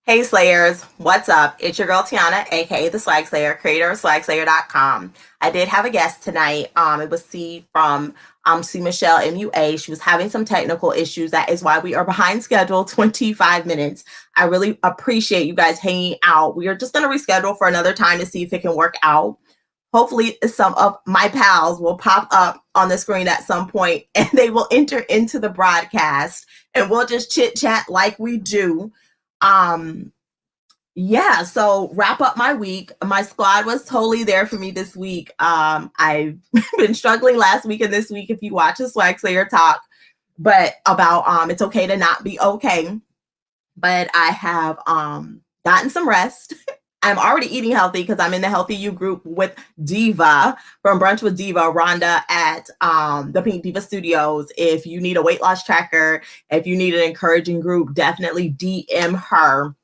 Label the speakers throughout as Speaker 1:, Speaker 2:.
Speaker 1: Hey Slayers, what's up? It's your girl Tiana, aka the Swagslayer, creator of swagslayer.com. I did have a guest tonight. It was C from C Michelle MUA. She was having some technical issues. That is why we are behind schedule 25 minutes. I really appreciate you guys hanging out. We are just going to reschedule for another time to see if it can work out. Hopefully, some of my pals will pop up on the screen at some point and they will enter into the broadcast and we'll just chit chat like we do. Um, yeah, so wrap up my week. My squad was totally there for me this week. I've been struggling last week and this week if you watch the Swag Slayer talk, but about it's okay to not be okay. But I have gotten some rest. I'm already eating healthy because I'm in the Healthy You group with Diva from Brunch with Diva, Rhonda at the Pink Diva Studios. If you need a weight loss tracker, if you need an encouraging group, definitely DM her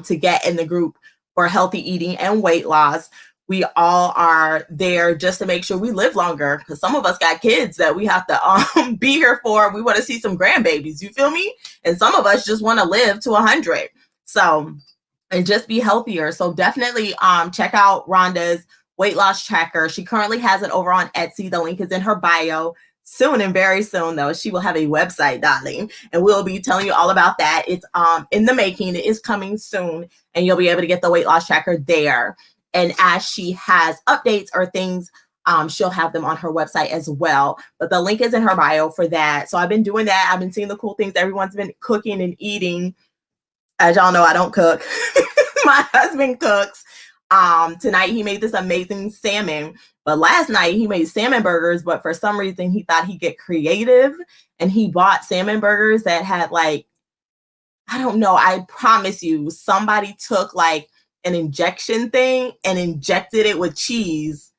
Speaker 1: to get in the group for healthy eating and weight loss. We all are there just to make sure we live longer because some of us got kids that we have to be here for. We want to see some grandbabies, you feel me? And some of us just want to live to 100. So, and just be healthier. So definitely check out Rhonda's weight loss tracker. She currently has it over on Etsy. The link is in her bio. Soon and very soon, though, she will have a website, darling, and we'll be telling you all about that. It's in the making. It is coming soon, and you'll be able to get the weight loss tracker there. And as she has updates or things, she'll have them on her website as well. But the link is in her bio for that. So I've been doing that. I've been seeing the cool things everyone's been cooking and eating. As y'all know, I don't cook. My husband cooks. Tonight he made this amazing salmon, but last night he made salmon burgers, but for some reason he thought he'd get creative and he bought salmon burgers that had like, I don't know, I promise you, somebody took like an injection thing and injected it with cheese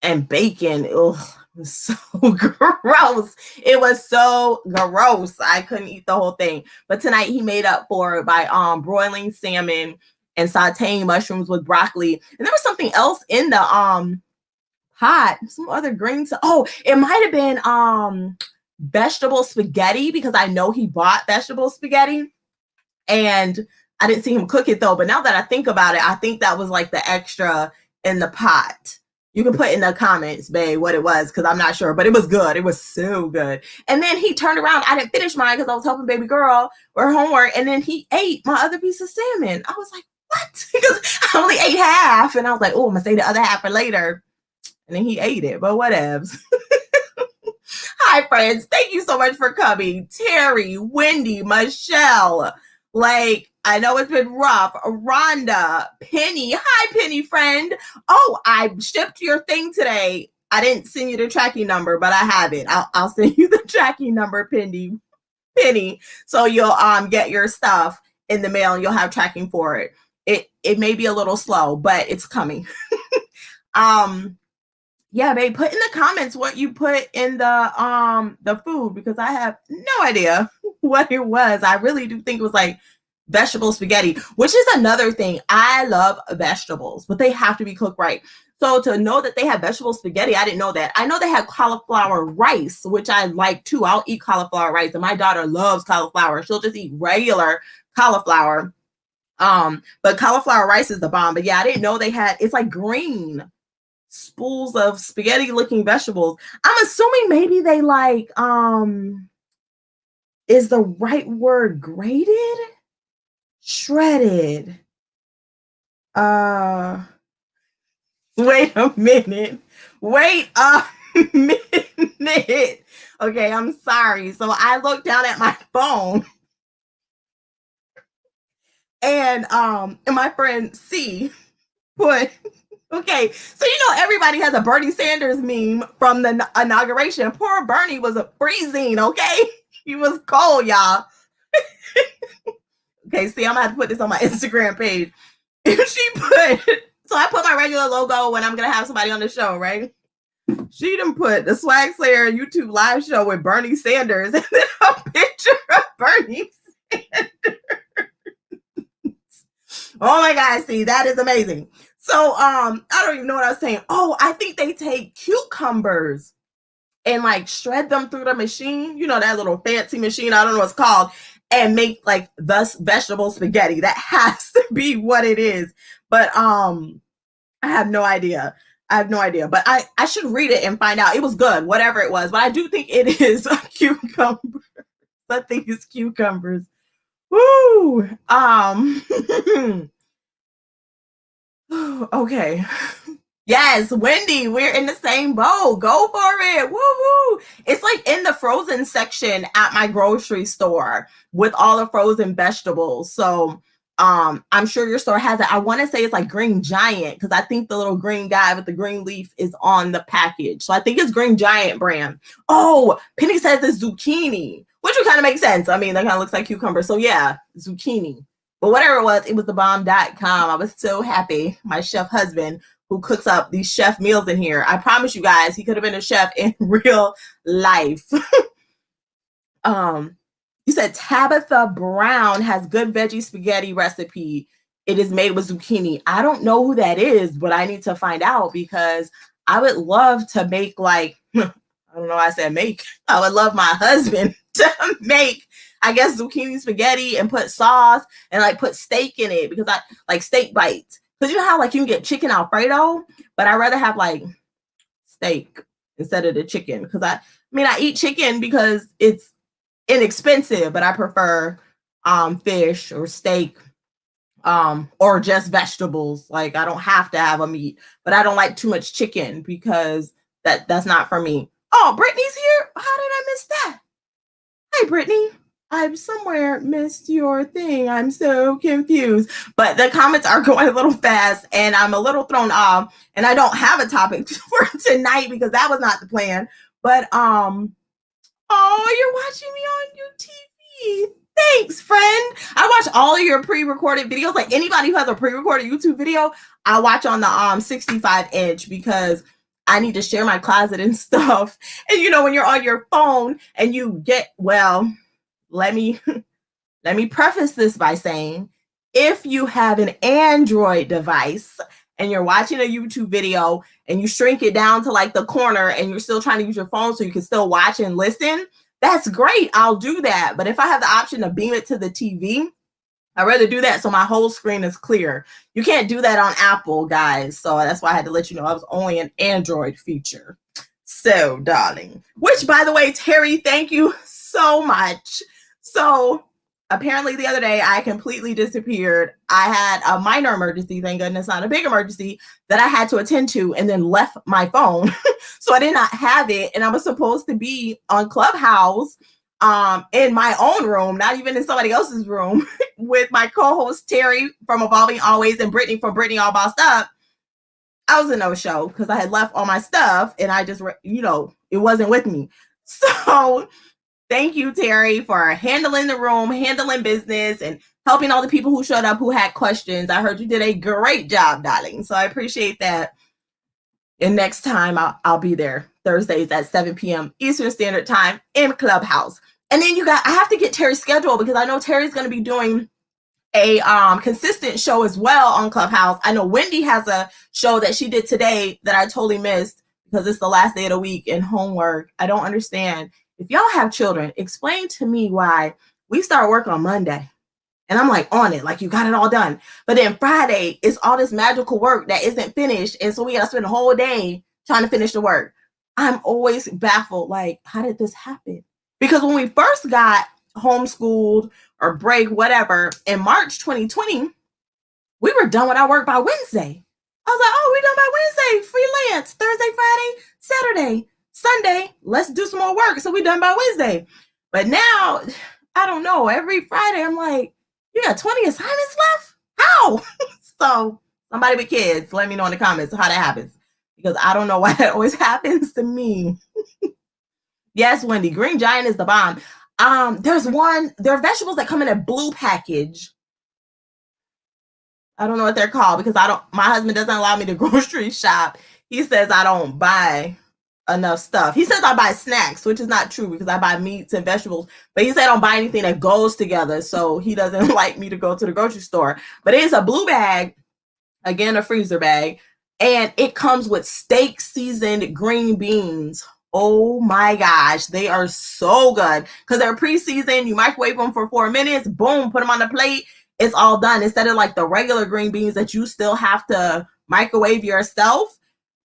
Speaker 1: and bacon. Ugh, it was so gross. It was so gross. I couldn't eat the whole thing. But tonight he made up for it by broiling salmon and sauteing mushrooms with broccoli. And there was something else in the pot, some other greens. Oh, it might have been vegetable spaghetti because I know he bought vegetable spaghetti. And I didn't see him cook it though. But now that I think about it, I think that was like the extra in the pot. You can put in the comments, babe, what it was, because I'm not sure, but it was good. It was so good. And then he turned around. I didn't finish mine because I was helping baby girl with her homework. And then he ate my other piece of salmon. I was like, what? Because I only ate half. And I was like, oh, I'm going to save the other half for later. And then he ate it, but whatevs. Hi, friends. Thank you so much for coming. Terry, Wendy, Michelle. Like, I know it's been rough. Rhonda, Penny. Hi, Penny, friend. Oh, I shipped your thing today. I didn't send you the tracking number, but I have it. I'll send you the tracking number, Penny. So you'll get your stuff in the mail and you'll have tracking for it. It may be a little slow, but it's coming. Yeah, babe, put in the comments what you put in the food because I have no idea what it was. I really do think it was like vegetable spaghetti, which is another thing. I love vegetables, but they have to be cooked right. So to know that they have vegetable spaghetti, I didn't know that. I know they have cauliflower rice, which I like too. I'll eat cauliflower rice, and my daughter loves cauliflower. She'll just eat regular cauliflower. But cauliflower rice is the bomb. But yeah, I didn't know they had. It's like green spools of spaghetti looking vegetables. I'm assuming maybe they like is the right word grated? Shredded. Wait a minute. Wait a minute. Okay, I'm sorry. So I looked down at my phone and my friend C put okay, so you know everybody has a Bernie Sanders meme from the inauguration. Poor Bernie was freezing, okay? He was cold, y'all. Okay, see, I'm gonna have to put this on my Instagram page. She put, so I put my regular logo when I'm gonna have somebody on the show, right? She done put the Swag Slayer YouTube live show with Bernie Sanders and then a picture of Bernie Sanders. Oh my God, see, that is amazing. So I don't even know what I was saying. Oh, I think they take cucumbers and like shred them through the machine. You know, that little fancy machine. I don't know what it's called. and make like the vegetable spaghetti. That has to be what it is. But I have no idea. I have no idea. But I should read it and find out. It was good, whatever it was. But I do think it is a cucumber. I think it's cucumbers. Woo! Okay. Yes, Wendy, we're in the same boat. Go for it. Woohoo! It's like in the frozen section at my grocery store with all the frozen vegetables. So I'm sure your store has it. I want to say it's like Green Giant because I think the little green guy with the green leaf is on the package. So I think it's Green Giant brand. Oh, Penny says it's zucchini, which would kind of make sense. I mean, that kind of looks like cucumber. So yeah, zucchini. But whatever it was the bomb.com. I was so happy. My chef husband who cooks up these chef meals in here. I promise you guys, he could have been a chef in real life. You said Tabitha Brown has good veggie spaghetti recipe. It is made with zucchini. I don't know who that is, but I need to find out because I would love to make like, I don't know why I said make. I would love my husband to make, I guess, zucchini spaghetti and put sauce and like put steak in it because I like steak bites. Because you know how like you can get chicken Alfredo, but I'd rather have like steak instead of the chicken. Because I eat chicken because it's inexpensive, but I prefer fish or steak or just vegetables. Like I don't have to have a meat, but I don't like too much chicken because that's not for me. Oh, Brittany's here. How did I miss that? Hi, Brittany. I've somewhere missed your thing. I'm so confused. But the comments are going a little fast and I'm a little thrown off. And I don't have a topic for tonight because that was not the plan. But oh, you're watching me on your TV. Thanks, friend. I watch all of your pre-recorded videos. Like anybody who has a pre-recorded YouTube video, I watch on the 65-inch because I need to share my closet and stuff. And you know, when you're on your phone and you get, well, let me preface this by saying, if you have an Android device and you're watching a YouTube video and you shrink it down to like the corner and you're still trying to use your phone so you can still watch and listen, that's great. I'll do that. But if I have the option to beam it to the TV, I'd rather do that so my whole screen is clear. You can't do that on Apple, guys. So that's why I had to let you know I was only an Android feature. So, darling. Which, by the way, Terry, thank you so much. So apparently the other day I completely disappeared. I had a minor emergency, thank goodness, not a big emergency, that I had to attend to and then left my phone. So I did not have it. And I was supposed to be on Clubhouse in my own room, not even in somebody else's room, with my co-host Terry from Evolving Always and Brittany from Brittany All Bossed Up. I was a no-show because I had left all my stuff and I just, it wasn't with me. So thank you, Terry, for handling the room, handling business, and helping all the people who showed up who had questions. I heard you did a great job, darling. So I appreciate that. And next time I'll be there Thursdays at 7 p.m. Eastern Standard Time in Clubhouse. And then I have to get Terry's schedule because I know Terry's going to be doing a consistent show as well on Clubhouse. I know Wendy has a show that she did today that I totally missed because it's the last day of the week and homework. I don't understand. If y'all have children, explain to me why we start work on Monday. And I'm like on it, like you got it all done. But then Friday is all this magical work that isn't finished. And so we got to spend the whole day trying to finish the work. I'm always baffled, like, how did this happen? Because when we first got homeschooled or break, whatever, in March 2020, we were done with our work by Wednesday. I was like, oh, we're done by Wednesday, freelance, Thursday, Friday, Saturday, Sunday, let's do some more work. So we're done by Wednesday. But now, I don't know, every Friday, I'm like, you got 20 assignments left? How? So somebody with kids, let me know in the comments how that happens. Because I don't know why that always happens to me. Yes, Wendy, Green Giant is the bomb. There are vegetables that come in a blue package. I don't know what they're called because my husband doesn't allow me to grocery shop. He says I don't buy enough stuff. He says I buy snacks, which is not true because I buy meats and vegetables, but he said I don't buy anything that goes together. So he doesn't like me to go to the grocery store, but it is a blue bag, again, a freezer bag. And it comes with steak seasoned green beans. Oh my gosh, they are so good because they're pre-seasoned. You microwave them for 4 minutes, boom, put them on the plate. It's all done instead of like the regular green beans that you still have to microwave yourself.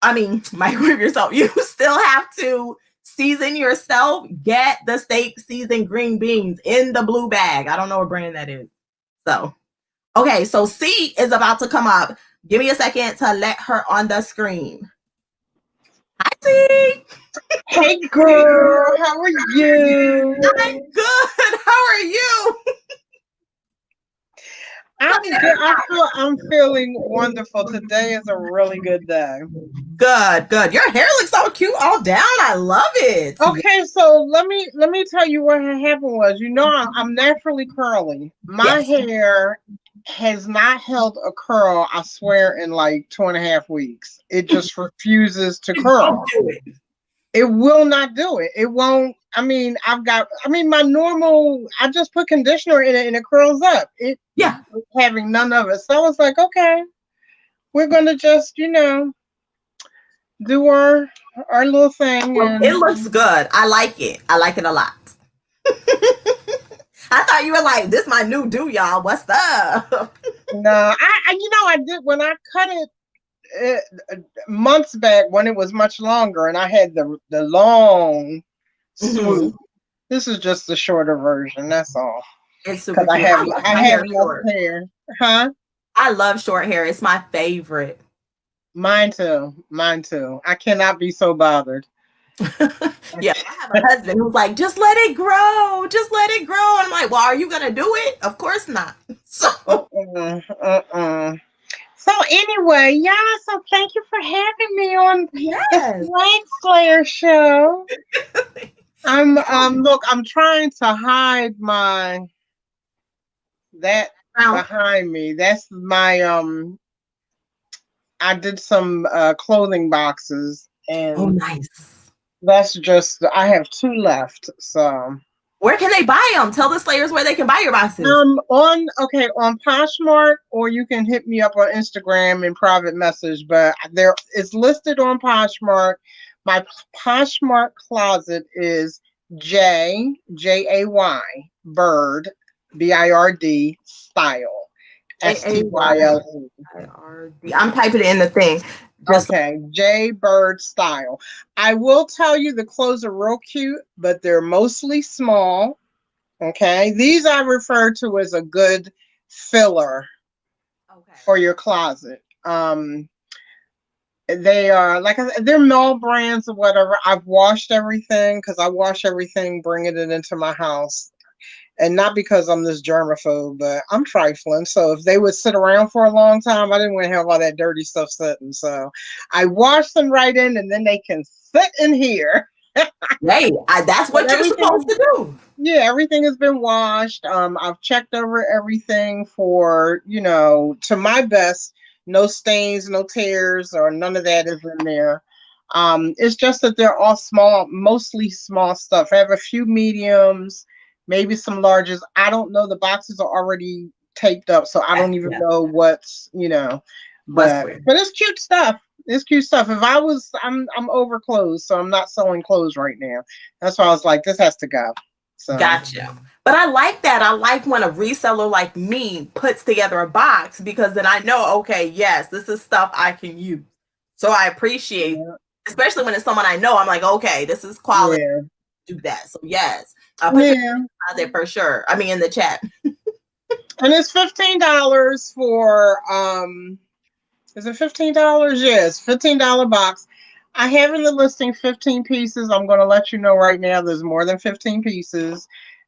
Speaker 1: I mean, microwave yourself. You still have to season yourself. Get the steak seasoned green beans in the blue bag. I don't know what brand that is. So, okay, so C is about to come up. Give me a second to let her on the screen. Hi, C.
Speaker 2: Hey girl, how are you?
Speaker 1: I'm good. How are you?
Speaker 2: I'm good. I'm feeling wonderful. Today is a really good day.
Speaker 1: Good, good. Your hair looks so cute all down. I love it.
Speaker 2: Okay, so let me tell you what happened was. I'm naturally curly. My
Speaker 1: Yes.
Speaker 2: hair has not held a curl, I swear, in like 2.5 weeks. It just refuses to curl.
Speaker 1: Don't do it.
Speaker 2: It will not do it. It won't. My normal, I just put conditioner in it and it curls up. It
Speaker 1: Yeah.
Speaker 2: having none of it. So I was like, okay, we're going to just, do our little thing.
Speaker 1: Well, it
Speaker 2: And
Speaker 1: looks good. I like it. I like it a lot. I thought you were like, this my new do, y'all. What's up?
Speaker 2: no, I did when I cut it months back when it was much longer and I had the long swoop. This is just the shorter version. That's all.
Speaker 1: It's super
Speaker 2: Because
Speaker 1: cute.
Speaker 2: I have less hair. Huh?
Speaker 1: I love short hair. It's my favorite.
Speaker 2: Mine too. Mine too. I cannot be so bothered.
Speaker 1: Yeah, I have a husband who's like, just let it grow. Just let it grow. And I'm like, well, are you going to do it? Of course not. So,
Speaker 2: So anyway, yeah, so thank you for having me on
Speaker 1: yes.
Speaker 2: the Swagslayer show. I'm trying to hide that behind me. That's my I did some clothing boxes and
Speaker 1: nice.
Speaker 2: that's just I have 2 left. So
Speaker 1: where can they buy them? Tell the Slayers where they can buy your boxes.
Speaker 2: On Poshmark, or you can hit me up on Instagram in private message. But it's listed on Poshmark. My Poshmark closet is Jay Bird BIRD style STYLE.
Speaker 1: I'm typing it in the thing.
Speaker 2: Okay, J Bird style. I will tell you the clothes are real cute, but they're mostly small. Okay, these I refer to as a good filler for your closet. They are like I said, they're mall brands or whatever. I've washed everything because I wash everything, bringing it into my house. And not because I'm this germaphobe, but I'm trifling. So if they would sit around for a long time, I didn't want to have all that dirty stuff sitting. So I wash them right in, and then they can sit in here.
Speaker 1: Hey, that's what you're supposed to do.
Speaker 2: Yeah, everything has been washed. I've checked over everything for, to my best, no stains, no tears, or none of that is in there. It's just that they're all small, mostly small stuff. I have a few mediums, maybe some larges. I don't know. The boxes are already taped up, so I don't even know what's, but it's cute stuff. It's cute stuff. I'm over clothes, so I'm not selling clothes right now. That's why I was like, this has to go. So.
Speaker 1: Gotcha. But I like that. I like when a reseller like me puts together a box because then I know, okay, yes, this is stuff I can use. So I appreciate, especially when it's someone I know. I'm like, okay, this is quality. Yeah. Do that. So yes, I'll put it for sure. I mean, in the chat.
Speaker 2: And it's $15 for is it $15? Yes, $15 box. I have in the listing 15 pieces. I'm going to let you know right now there's more than 15 pieces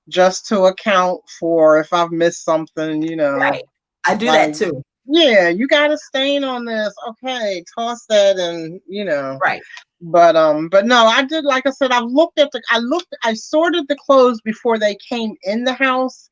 Speaker 2: just to account for if I've missed something,
Speaker 1: Right. I do that too.
Speaker 2: Yeah, you got a stain on this. Okay, toss that and,
Speaker 1: Right.
Speaker 2: But no, I did, like I said, I sorted the clothes before they came in the house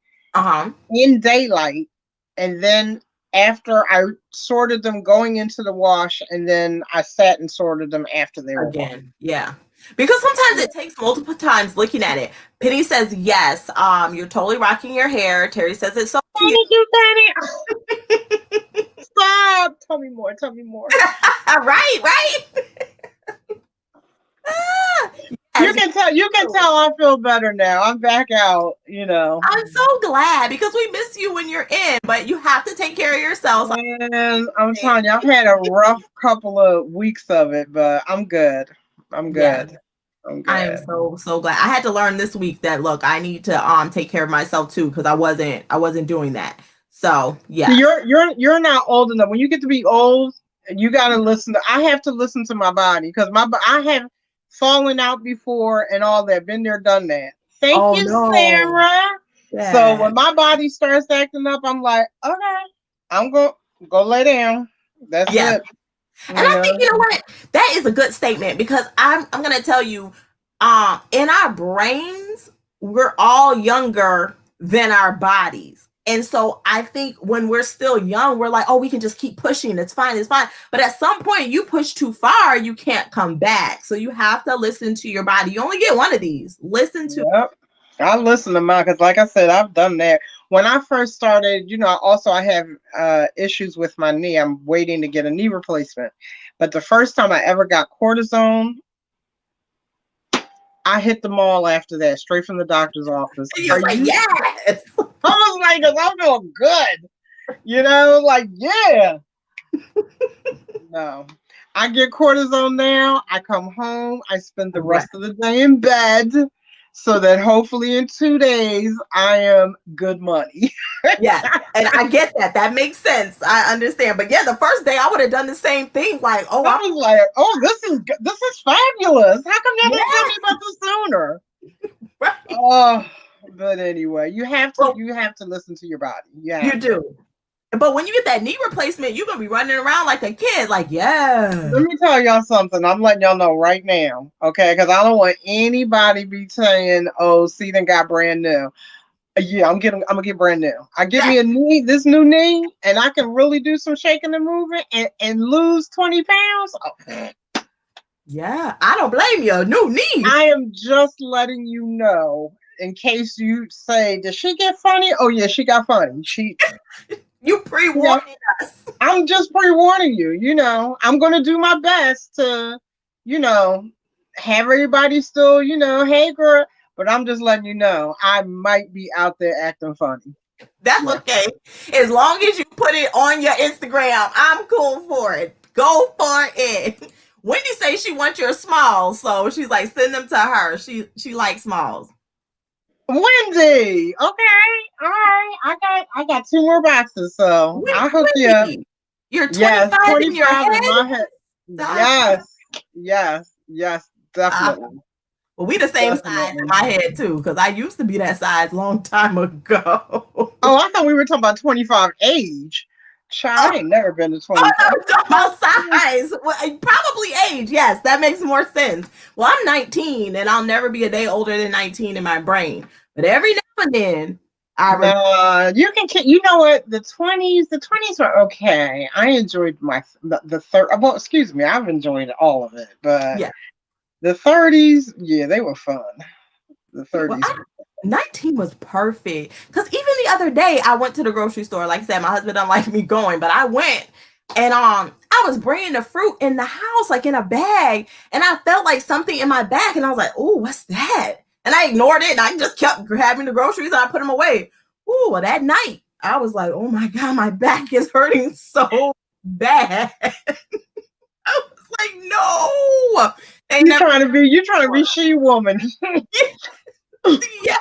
Speaker 2: in daylight. And then after I sorted them going into the wash, and then I sat and sorted them after they were washed.
Speaker 1: Yeah. Because sometimes it takes multiple times looking at it. Penny says, yes, you're totally rocking your hair. Terry says it's so cute.
Speaker 2: Thank you, Penny. Stop. Tell me more.
Speaker 1: Right.
Speaker 2: You
Speaker 1: Yes,
Speaker 2: can tell. You can tell. I feel better now. I'm back out.
Speaker 1: I'm so glad because we miss you when you're in, but you have to take care of yourself.
Speaker 2: And I'm telling you, I've had a rough couple of weeks of it, but I'm good. I'm
Speaker 1: Yes.
Speaker 2: good. I'm
Speaker 1: I am
Speaker 2: good.
Speaker 1: so glad. I had to learn this week that look, I need to take care of myself too because I wasn't doing that. So
Speaker 2: So
Speaker 1: yeah.
Speaker 2: you're not old enough. When you get to be old, you got to listen. I have to listen to my body because I have fallen out before and all that. Been there, done that. Thank
Speaker 1: Oh
Speaker 2: you,
Speaker 1: no.
Speaker 2: Sarah. So
Speaker 1: Yeah.
Speaker 2: when my body starts acting up, I'm like, okay, I'm going to go lay down. That's
Speaker 1: Yes.
Speaker 2: it.
Speaker 1: And I think
Speaker 2: You
Speaker 1: you know what? That is a good statement because I'm gonna tell you, in our brains, we're all younger than our bodies. And so I think when we're still young, we're like, oh, we can just keep pushing. It's fine, it's fine. But at some point, you push too far, you can't come back. So you have to listen to your body. You only get one of these. Listen to.
Speaker 2: Yep. I listen to mine because, like I said, I've done that. When I first started, also I have issues with my knee. I'm waiting to get a knee replacement. But the first time I ever got cortisone, I hit the mall after that, straight from the doctor's office.
Speaker 1: And you're
Speaker 2: Are
Speaker 1: like,
Speaker 2: you?
Speaker 1: yes.
Speaker 2: I was like, 'cause I feel good. Like, yeah. No. I get cortisone now. I come home. I spend the
Speaker 1: Right.
Speaker 2: rest of the day in bed so that hopefully in 2 days I am good money.
Speaker 1: Yeah, and I get that. That makes sense. I understand. But yeah, the first day I would have done the same thing. Like, oh,
Speaker 2: I was like, oh, this is fabulous. How come y'all
Speaker 1: yeah,
Speaker 2: didn't tell me about this sooner?
Speaker 1: right.
Speaker 2: Oh, but anyway, you have to
Speaker 1: Well,
Speaker 2: listen to your body. You
Speaker 1: you
Speaker 2: have to.
Speaker 1: do. But when you get that knee replacement, you're gonna be running around like a kid. Like, yeah,
Speaker 2: Let me tell y'all something. I'm letting y'all know right now, okay? Because I don't want anybody be saying, "Oh, see, then got brand new." Yeah, I'm gonna get brand new. I get me this new knee, and I can really do some shaking and moving and lose 20 pounds. Oh.
Speaker 1: yeah. I don't blame you. New knee.
Speaker 2: I am just letting you know in case you say, "Did she get funny?" Oh yeah, she got funny.
Speaker 1: You
Speaker 2: Yeah,
Speaker 1: pre-warning us.
Speaker 2: I'm just pre-warning you. I'm gonna do my best to, you know, have everybody still, hey girl. But I'm just letting you know, I might be out there acting funny.
Speaker 1: That's
Speaker 2: Yeah.
Speaker 1: okay. As long as you put it on your Instagram, I'm cool for it. Go for it. Wendy says she wants your smalls, so she's like, send them to her. She likes smalls.
Speaker 2: Wendy, okay, all right. I got 2 more boxes, so
Speaker 1: Wendy,
Speaker 2: I'll hook you up.
Speaker 1: you're
Speaker 2: Yes,
Speaker 1: 25 in your
Speaker 2: 25 in
Speaker 1: head.
Speaker 2: my head.
Speaker 1: Stop.
Speaker 2: Yes, definitely.
Speaker 1: Well, we the same size in
Speaker 2: Definitely.
Speaker 1: my head too, because I used to be that size long time ago.
Speaker 2: Oh, I thought we were talking about 25 age. Child, I ain't never been to
Speaker 1: Oh,
Speaker 2: 25.
Speaker 1: no, talking about size. Well, probably age. Yes, that makes more sense. Well, I'm 19, and I'll never be a day older than 19 in my brain. But every now and then, I remember.
Speaker 2: No, you know what? The 20s were okay. I enjoyed the third. Well, excuse me, I've enjoyed all of it, but
Speaker 1: Yeah.
Speaker 2: the 30s, yeah, they were fun. The
Speaker 1: Well,
Speaker 2: 30s.
Speaker 1: 19 was perfect. Because even the other day, I went to the grocery store. Like I said, my husband don't like me going, but I went. And I was bringing the fruit in the house, like in a bag, and I felt like something in my back, and I was like, "Oh, what's that?" And I ignored it, and I just kept grabbing the groceries, and I put them away. Ooh, well, that night, I was like, "Oh my god, my back is hurting so bad." I was like, "No, they
Speaker 2: You
Speaker 1: never."
Speaker 2: trying to be she woman.
Speaker 1: Yeah,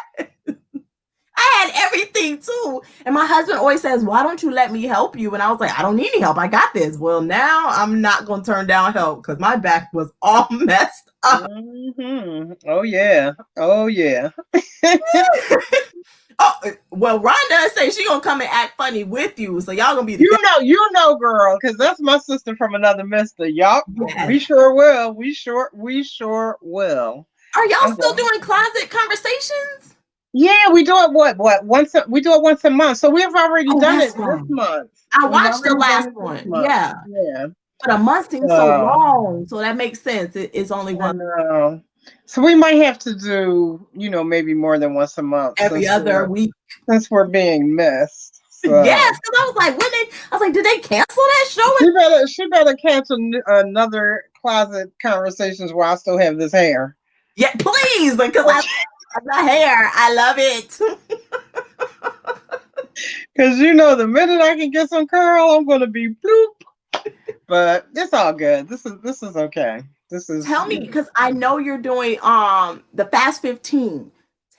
Speaker 1: I had everything too. And my husband always says, "Why don't you let me help you?" And I was like, "I don't need any help. I got this." Well, now I'm not going to turn down help because my back was all messed up.
Speaker 2: Mm-hmm. Oh yeah. Oh yeah.
Speaker 1: Oh, well, Rhonda say she gonna come and act funny with you, so y'all gonna be
Speaker 2: Girl, because that's my sister from another mister. Yup.
Speaker 1: yes.
Speaker 2: We sure will. We sure will.
Speaker 1: Are y'all
Speaker 2: I'm
Speaker 1: still
Speaker 2: going.
Speaker 1: doing closet conversations?
Speaker 2: Yeah, we do it we do it once a month. So we've already
Speaker 1: Oh,
Speaker 2: done it
Speaker 1: that's
Speaker 2: this
Speaker 1: right.
Speaker 2: month.
Speaker 1: I
Speaker 2: We've
Speaker 1: watched the
Speaker 2: already done
Speaker 1: last
Speaker 2: it this
Speaker 1: one.
Speaker 2: month.
Speaker 1: Yeah,
Speaker 2: Yeah.
Speaker 1: but a month seems so
Speaker 2: So
Speaker 1: long, so that makes sense. It's only
Speaker 2: I
Speaker 1: one
Speaker 2: know. So we might have to do, maybe more than once a month
Speaker 1: every other week.
Speaker 2: since we're being missed.
Speaker 1: Yes,
Speaker 2: So
Speaker 1: because I was like, did they cancel that show?
Speaker 2: she better cancel another closet conversations while I still have this hair?
Speaker 1: Yeah, please, because I love the hair. I love it.
Speaker 2: Because the minute I can get some curl, I'm gonna be bloop. But it's all good. This is okay. This is
Speaker 1: Tell me, because I know you're doing the Fast 15.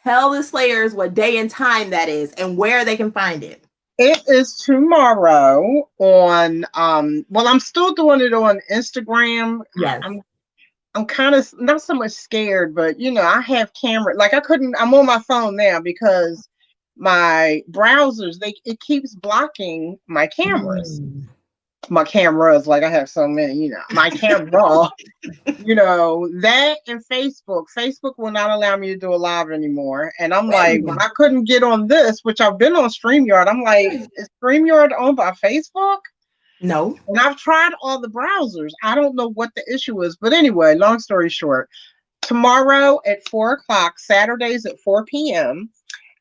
Speaker 1: Tell the Slayers what day and time that is and where they can find it.
Speaker 2: It is tomorrow on well, I'm still doing it on Instagram.
Speaker 1: Yes.
Speaker 2: I'm kind of not so much scared, but I have camera. Like I'm on my phone now because my browsers, it keeps blocking my cameras. My cameras, like I have so many, my camera, that and Facebook. Facebook will not allow me to do a live anymore. And I'm like, when I couldn't get on this, which I've been on StreamYard, I'm like, is StreamYard owned by Facebook?
Speaker 1: No.
Speaker 2: And I've tried all the browsers. I don't know what the issue is. But anyway, long story short, tomorrow at 4:00, Saturdays at 4 p.m.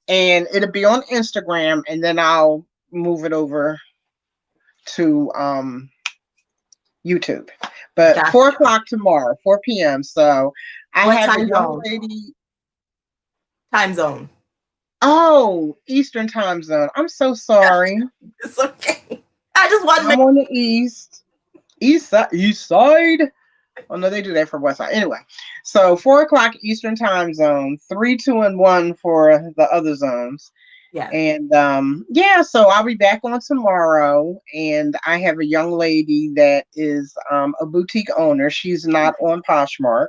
Speaker 2: And it'll be on Instagram, and then I'll move it over to YouTube. But gotcha. 4:00 tomorrow, 4 p.m. So I have a young lady.
Speaker 1: Time zone.
Speaker 2: Oh, Eastern time zone. I'm so sorry.
Speaker 1: It's okay. I just want to
Speaker 2: I'm on the east side. Oh no, they do that for West Side. Anyway, so 4:00 Eastern time zone, 3, 2, and 1 for the other zones.
Speaker 1: Yeah.
Speaker 2: And so I'll be back on tomorrow, and I have a young lady that is a boutique owner. She's not on Poshmark.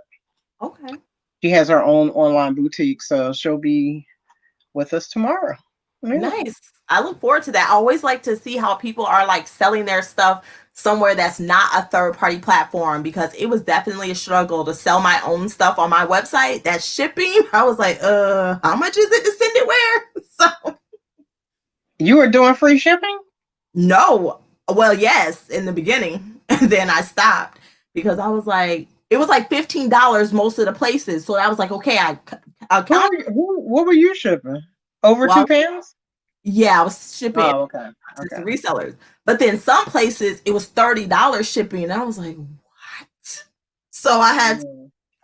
Speaker 1: Okay.
Speaker 2: She has her own online boutique, so she'll be with us tomorrow.
Speaker 1: Yeah. Nice. I look forward to that. I always like to see how people are like selling their stuff somewhere that's not a third-party platform, because it was definitely a struggle to sell my own stuff on my website. That shipping, I was like, how much is it to send it where? So
Speaker 2: you were doing free shipping?
Speaker 1: No. Well, yes, in the beginning. And then I stopped because I was like, it was like $15 most of the places. So I was like, okay,
Speaker 2: what were you shipping? Over 2 pounds?
Speaker 1: Yeah, I was shipping
Speaker 2: to
Speaker 1: resellers. But then some places it was $30 shipping. And I was like, what? So I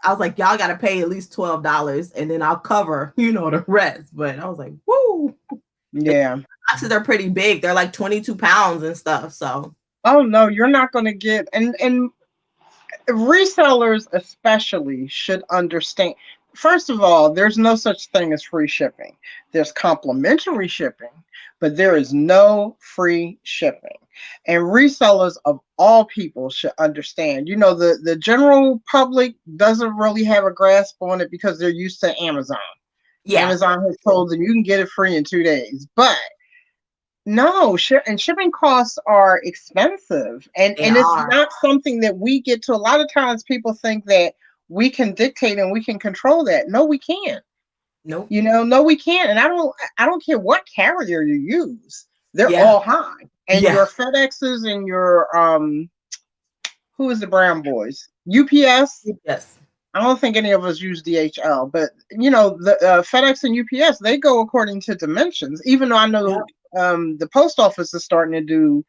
Speaker 1: was like, y'all got to pay at least $12 and then I'll cover, the rest. But I was like, woo.
Speaker 2: Yeah.
Speaker 1: The boxes are pretty big. They're like 22 pounds and stuff. So.
Speaker 2: Oh, no, you're not going to get. And resellers especially should understand. First of all, there's no such thing as free shipping. There's complimentary shipping, but there is no free shipping. And resellers of all people should understand. The general public doesn't really have a grasp on it because they're used to Amazon. Yeah. Amazon has told them you can get it free in 2 days. But no, and shipping costs are expensive. And it's not something that we get to. A lot of times people think that we can dictate and we can control that. No, we can't.
Speaker 1: Nope.
Speaker 2: No, we can't. And I don't care what carrier you use. They're all high. And your FedExes and your who is the brown boys? UPS.
Speaker 1: Yes.
Speaker 2: I don't think any of us use DHL, but the FedEx and UPS, they go according to dimensions. Even though I know the post office is starting to do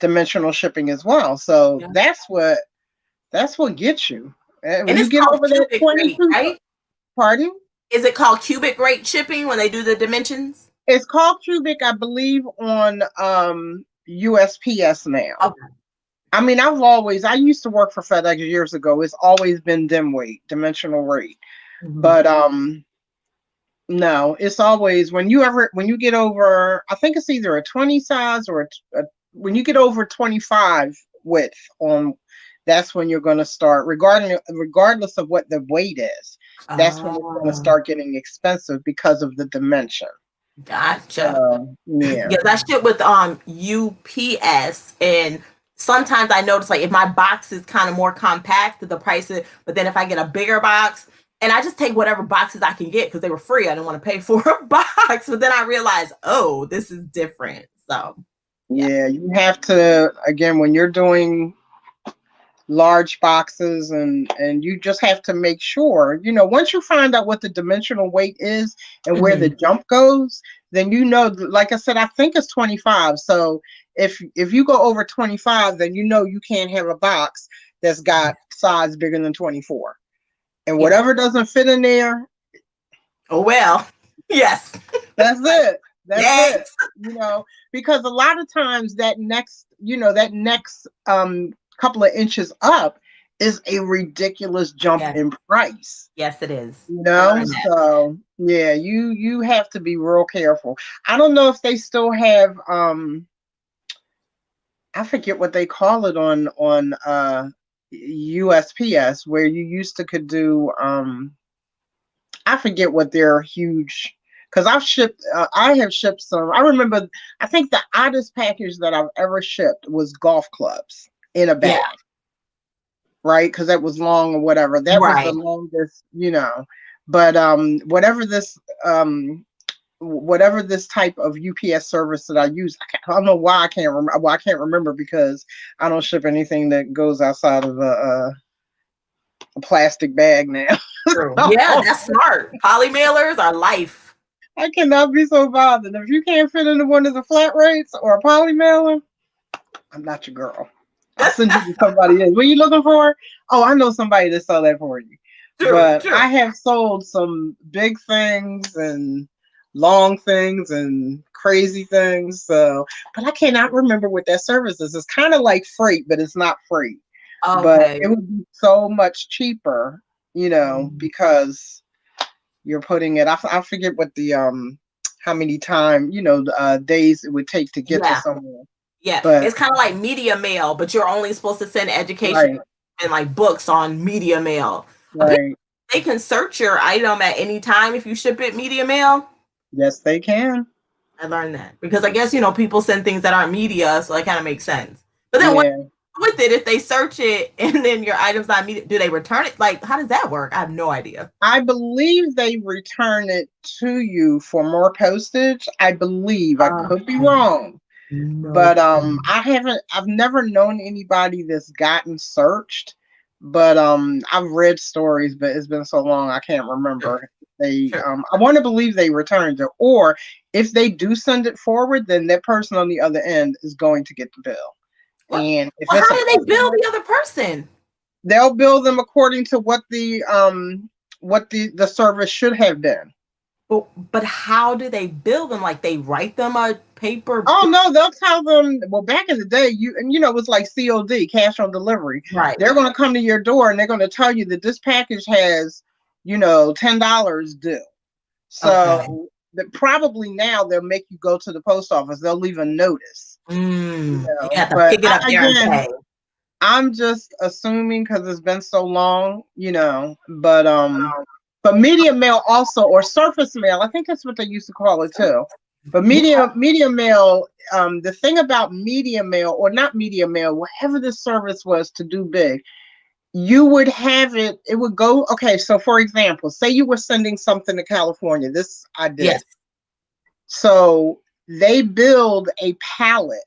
Speaker 2: dimensional shipping as well. So that's what gets you. When you get over that 22, right? Pardon?
Speaker 1: Is it called cubic rate shipping when they do the dimensions?
Speaker 2: It's called cubic, I believe, on USPS now. Okay. I mean, I used to work for FedEx years ago. It's always been dim weight, dimensional rate. Mm-hmm. But no, it's always when you get over, I think it's either a 20 size or when you get over 25 width on. That's when you're going to start, regardless of what the weight is. That's when it's going to start getting expensive because of the dimension.
Speaker 1: Gotcha. Yeah, I ship with UPS, and sometimes I notice like if my box is kind of more compact, the price is. But then if I get a bigger box, and I just take whatever boxes I can get because they were free, I didn't want to pay for a box. But then I realized, oh, this is different. So
Speaker 2: yeah, you have to, again, when you're doing large boxes and you just have to make sure, once you find out what the dimensional weight is and where the jump goes, then like I said, I think it's 25. So if you go over 25, then you can't have a box that's got size bigger than 24. And
Speaker 1: Yeah.
Speaker 2: whatever doesn't fit in there,
Speaker 1: Oh well. Yes.
Speaker 2: that's it. That's
Speaker 1: Yes.
Speaker 2: it. You know, because a lot of times that next couple of inches up is a ridiculous jump
Speaker 1: Yes.
Speaker 2: in price.
Speaker 1: Yes, it is.
Speaker 2: You
Speaker 1: I
Speaker 2: know,
Speaker 1: learned that.
Speaker 2: so yeah, you have to be real careful. I don't know if they still have I forget what they call it on USPS, where you used to could do I forget what their huge, because I have shipped some. I remember, I think the oddest package that I've ever shipped was golf clubs in a bag,
Speaker 1: Yeah.
Speaker 2: right? Because that was long or whatever. That was the
Speaker 1: Right.
Speaker 2: longest, But whatever this type of UPS service that I use, I don't know why I can't remember. Well, I can't remember because I don't ship anything that goes outside of a plastic bag now.
Speaker 1: True. Yeah, that's smart. Poly mailers are life.
Speaker 2: I cannot be so bothered. If you can't fit into one of the flat rates or a poly mailer, I'm not your girl. I'll send you to somebody else. What are you looking for? Oh, I know somebody to sell that for you.
Speaker 1: True,
Speaker 2: But
Speaker 1: true.
Speaker 2: I have sold some big things and long things and crazy things. So, but I cannot remember what that service is. It's kind of like freight, but it's not freight. But
Speaker 1: Okay.
Speaker 2: it would be so much cheaper, because you're putting it. I forget what the how many days it would take to get to
Speaker 1: Yeah.
Speaker 2: somewhere.
Speaker 1: Yeah.
Speaker 2: But
Speaker 1: It's kind of like media mail, but you're only supposed to send education
Speaker 2: right,
Speaker 1: and like books on media mail.
Speaker 2: right.
Speaker 1: They can search your item at any time if you ship it media mail.
Speaker 2: Yes, they can.
Speaker 1: I learned that because I guess people send things that aren't media, so it kind of makes sense. But then what
Speaker 2: Yeah.
Speaker 1: with it if they search it and then your item's not media? Do they return it? Like, how does that work? I have no idea.
Speaker 2: I believe they return it to you for more postage. I believe. I could be wrong.
Speaker 1: No.
Speaker 2: But I've never known anybody that's gotten searched. But I've read stories, but it's been so long I can't remember. I want to believe they returned it, or if they do send it forward, then that person on the other end is going to get the bill.
Speaker 1: What?
Speaker 2: And if
Speaker 1: Well,
Speaker 2: it's
Speaker 1: how
Speaker 2: a
Speaker 1: do they bill
Speaker 2: customer,
Speaker 1: the other person?
Speaker 2: they'll bill them according to what the service should have been.
Speaker 1: But how do they bill them? Like they write them a paper?
Speaker 2: Oh no, they'll tell them. Well, back in the day, it was like COD, cash on delivery.
Speaker 1: Right.
Speaker 2: They're going to come to your door and they're going to tell you that this package has, $10 due. So probably now they'll make you go to the post office. They'll leave a notice.
Speaker 1: You have to
Speaker 2: But
Speaker 1: pick it up there and pay.
Speaker 2: I'm just assuming because it's been so long, But media mail also, or surface mail, I think that's what they used to call it too. But media mail, the thing about media mail, or not media mail, whatever the service was to do big, you would have it would go, okay, so for example, say you were sending something to California. This I did.
Speaker 1: Yes.
Speaker 2: So they build a pallet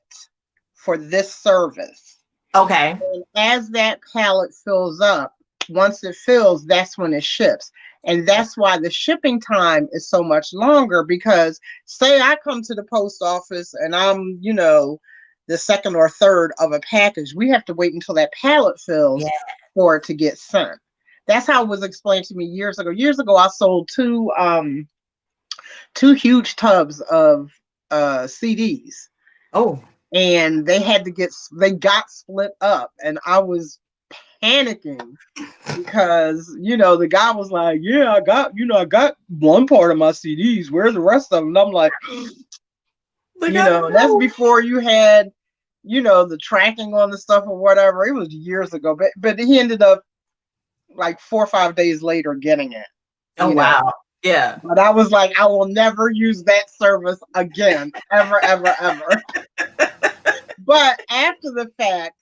Speaker 2: for this service.
Speaker 1: Okay.
Speaker 2: And as that pallet fills up, once it fills, that's when it ships. And that's why the shipping time is so much longer, because say I come to the post office and I'm, the second or third of a package, we have to wait until that pallet fills for it to get sent. That's how it was explained to me years ago. Years ago, I sold two huge tubs of CDs.
Speaker 1: Oh.
Speaker 2: And they got split up, and I was panicking because the guy was like, yeah, I got one part of my CDs, where's the rest of them? And I'm like, that's before you had the tracking on the stuff or whatever. It was years ago, but he ended up like 4 or 5 days later getting it.
Speaker 1: Wow. Yeah.
Speaker 2: But I was like, I will never use that service again, ever, ever, ever. But after the fact,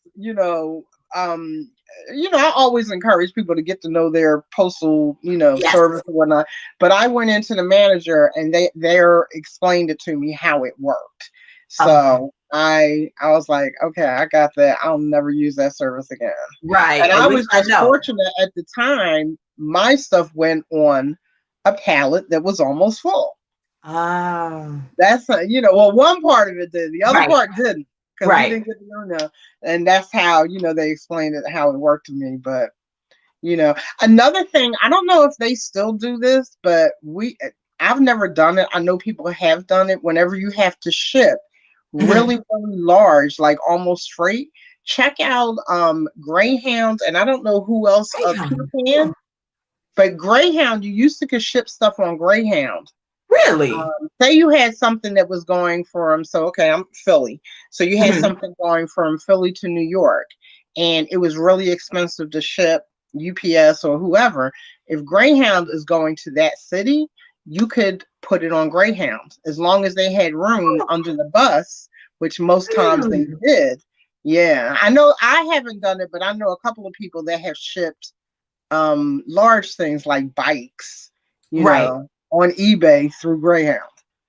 Speaker 2: I always encourage people to get to know their postal, service and whatnot. But I went into the manager and they explained it to me how it worked. So I was like, okay, I got that. I'll never use that service again.
Speaker 1: Right.
Speaker 2: And I was just fortunate at the time, my stuff went on a pallet that was almost full. That's one part of it did. The other part didn't. because we didn't get to know now. And that's how, they explained it, how it worked to me. But, another thing, I don't know if they still do this, but I've never done it. I know people have done it. Whenever you have to ship really, really large, like almost freight, check out Greyhound, and I don't know who else, Peter Pan, but Greyhound, you used to could ship stuff on Greyhound.
Speaker 1: Really?
Speaker 2: Say you had something that was going from, I'm Philly. So you had something going from Philly to New York, and it was really expensive to ship UPS or whoever. If Greyhound is going to that city, you could put it on Greyhound as long as they had room under the bus, which most times they did. Yeah, I know I haven't done it, but I know a couple of people that have shipped large things like bikes, on eBay through Greyhound.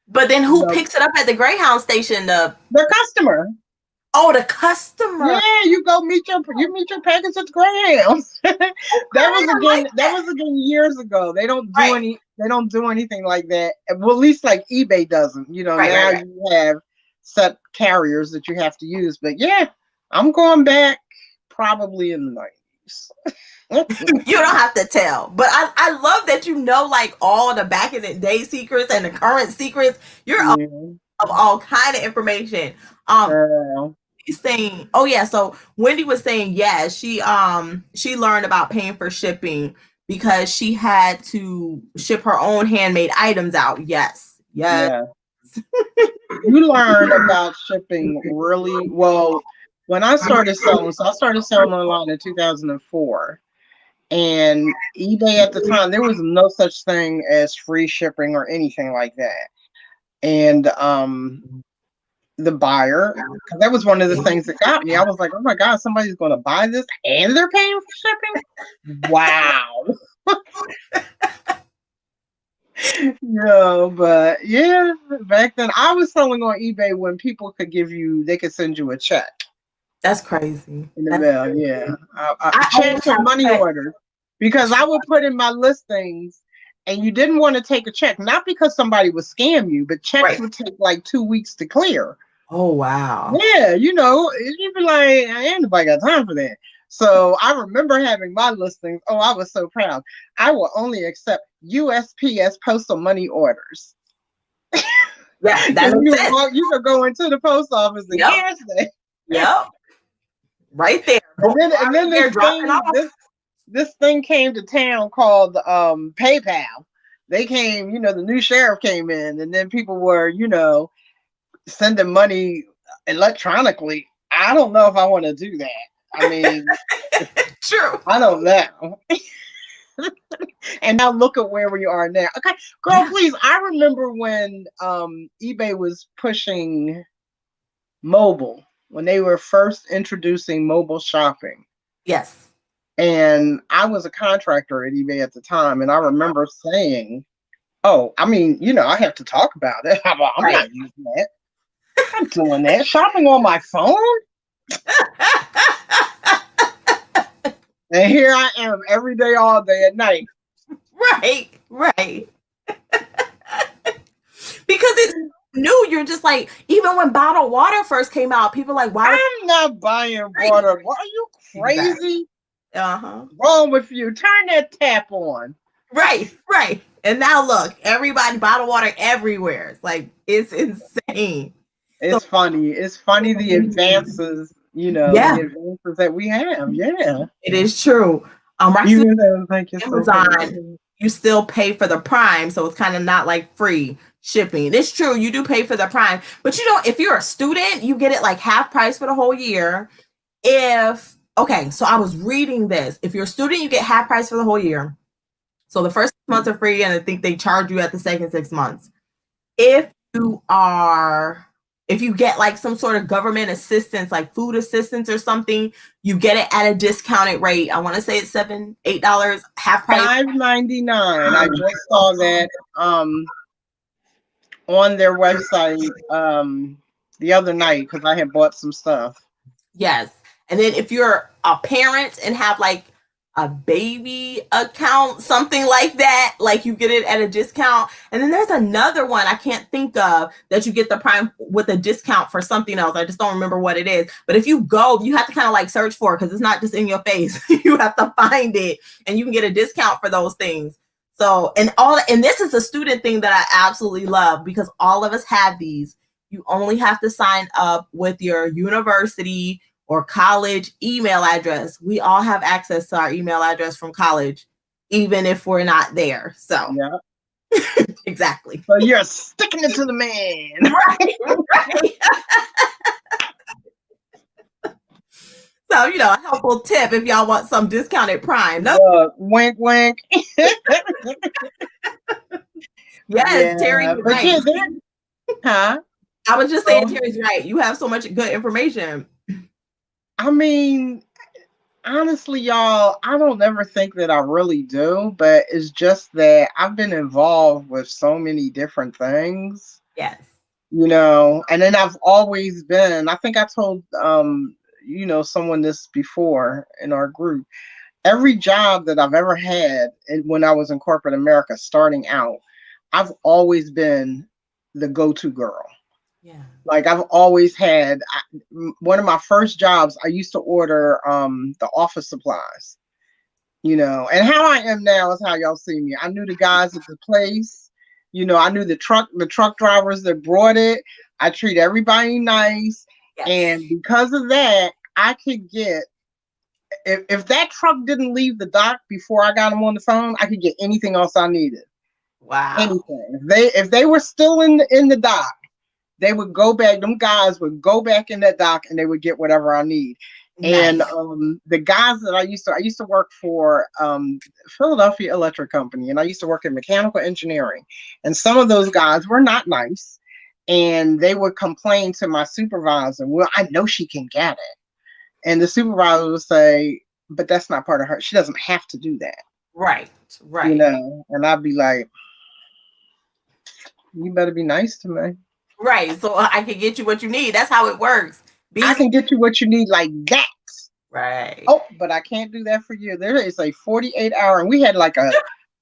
Speaker 1: But then who picks it up at the Greyhound station? The
Speaker 2: customer.
Speaker 1: Oh, the customer.
Speaker 2: Yeah, you go meet your package at the Greyhound. That was again years ago. They don't do anything like that. Well, at least like eBay doesn't. You have set carriers that you have to use. But yeah, I'm going back probably in the 90s.
Speaker 1: You don't have to tell, but I love that like all the back in the day secrets and the current secrets. You're of all kind of information. He's saying, so Wendy was saying, she learned about paying for shipping because she had to ship her own handmade items out. Yes.
Speaker 2: You learn about shipping really well. When I started selling, I started selling online in 2004. And eBay at the time, there was no such thing as free shipping or anything like that. And the buyer, because that was one of the things that got me. I was like, oh my God, somebody's going to buy this and they're paying for shipping? Wow. But yeah, back then I was selling on eBay when people they could send you a check.
Speaker 1: That's crazy.
Speaker 2: In the mail, yeah. I changed some money orders because I would put in my listings and you didn't want to take a check, not because somebody would scam you, but checks would take like 2 weeks to clear.
Speaker 1: Oh, wow.
Speaker 2: Yeah, you'd be like, ain't nobody got time for that. So I remember having my listings. Oh, I was so proud. I will only accept USPS postal money orders.
Speaker 1: Yeah, that makes sense.
Speaker 2: You could go into the post office and cash that.
Speaker 1: Yep. Right there.
Speaker 2: And then this thing came to town called PayPal. They came, the new sheriff came in, and then people were, sending money electronically. I don't know if I want to do that. I mean,
Speaker 1: true.
Speaker 2: I don't know. And now look at where we are now. Okay, girl, please. I remember when eBay was pushing mobile, when they were first introducing mobile shopping.
Speaker 1: Yes.
Speaker 2: And I was a contractor at eBay at the time, and I remember saying, I have to talk about it. I'm not using that. I'm doing that. Shopping on my phone? And here I am every day, all day, at night.
Speaker 1: Right. Because it's new. You're just like, even when bottled water first came out, people like, why?
Speaker 2: I'm not buying water. What, are you crazy?
Speaker 1: Exactly.
Speaker 2: Wrong with you. Turn that tap on.
Speaker 1: Right. And now look, everybody bottled water everywhere. It's like, it's insane.
Speaker 2: It's funny. It's funny the advances, the advances that we have. Yeah.
Speaker 1: It is true. Amazon, you still pay for the Prime, so it's kind of not like free shipping. It's true, you do pay for the Prime, but if you're a student, you get it like half price for the whole year. So I was reading this. If you're a student, you get half price for the whole year. So the first 6 months are free, and I think they charge you at the second 6 months. If you get like some sort of government assistance, like food assistance or something, you get it at a discounted rate. I want to say it's $7, $8, half price.
Speaker 2: $5.99. I just saw that on their website the other night because I had bought some stuff.
Speaker 1: Yes. And then if you're a parent and have like a baby account, something like that. Like you get it at a discount. And then there's another one I can't think of that you get the Prime with a discount for something else. I just don't remember what it is. But if you go, you have to kind of like search for it because it's not just in your face. You have to find it and you can get a discount for those things. So, and this is a student thing that I absolutely love because all of us have these. You only have to sign up with your university or college email address. We all have access to our email address from college, even if we're not there. So,
Speaker 2: yeah,
Speaker 1: exactly.
Speaker 2: So you're sticking it to the man.
Speaker 1: Right. So, you know, a helpful tip if y'all want some discounted Prime.
Speaker 2: Wink, wink.
Speaker 1: Yes, Terry,
Speaker 2: but
Speaker 1: right.
Speaker 2: Huh?
Speaker 1: I was just saying, Terry's right. You have so much good information.
Speaker 2: I mean, honestly, y'all, I don't ever think that I really do, but it's just that I've been involved with so many different things.
Speaker 1: Yes.
Speaker 2: You know, and then I've always been, I think I told you know, someone this before in our group. Every job that I've ever had when I was in corporate America starting out, I've always been the go-to girl.
Speaker 1: Yeah.
Speaker 2: Like I've always had one of my first jobs, I used to order the office supplies, you know, and how I am now is how y'all see me. I knew the guys at the place, you know, I knew the truck drivers that brought it. I treat everybody nice.
Speaker 1: Yes.
Speaker 2: And because of that, I could get, if that truck didn't leave the dock before I got them on the phone, I could get anything else I needed.
Speaker 1: Wow.
Speaker 2: Anything. If they were still in the dock, they would go back. Them guys would go back in that dock and they would get whatever I need. Nice. And the guys that I used to work for Philadelphia Electric Company, and I used to work in mechanical engineering. And some of those guys were not nice, and they would complain to my supervisor. Well, I know she can get it, and the supervisor would say, "But that's not part of her. She doesn't have to do that."
Speaker 1: Right. Right.
Speaker 2: You know, and I'd be like, "You better be nice to me."
Speaker 1: Right. So I can get you what you need. That's how it works.
Speaker 2: I can get you what you need like that.
Speaker 1: Right.
Speaker 2: Oh, but I can't do that for you. There is a 48-hour, and we had like a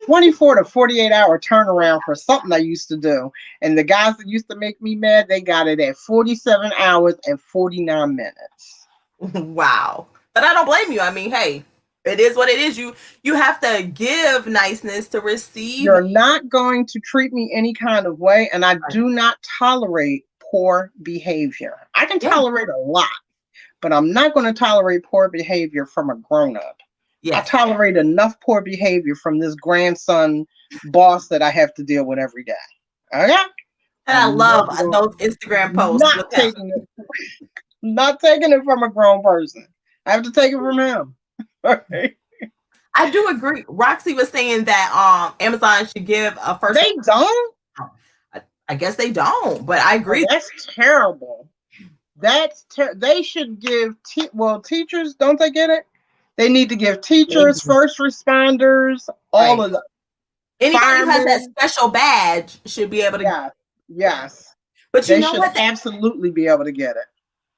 Speaker 2: 24 to 48-hour turnaround for something I used to do. And the guys that used to make me mad, they got it at 47 hours and 49 minutes.
Speaker 1: Wow. But I don't blame you. I mean, hey, it is what it is. You have to give niceness to receive.
Speaker 2: You're not going to treat me any kind of way, and I do not tolerate poor behavior. I can tolerate a lot, but I'm not going to tolerate poor behavior from a grown-up. Yes. I tolerate enough poor behavior from this grandson boss that I have to deal with every day. Okay?
Speaker 1: And I love those Instagram posts.
Speaker 2: Not taking it from a grown person. I have to take it from him. Okay.
Speaker 1: I do agree. Roxy was saying that Amazon should give a first.
Speaker 2: They don't.
Speaker 1: I guess they don't, but I agree.
Speaker 2: Oh, that's terrible. They should give teachers. Don't they get it? They need to give teachers, first responders, all of them.
Speaker 1: Anybody who has that special badge should be able to.
Speaker 2: Yes.
Speaker 1: But
Speaker 2: they should absolutely be able to get it.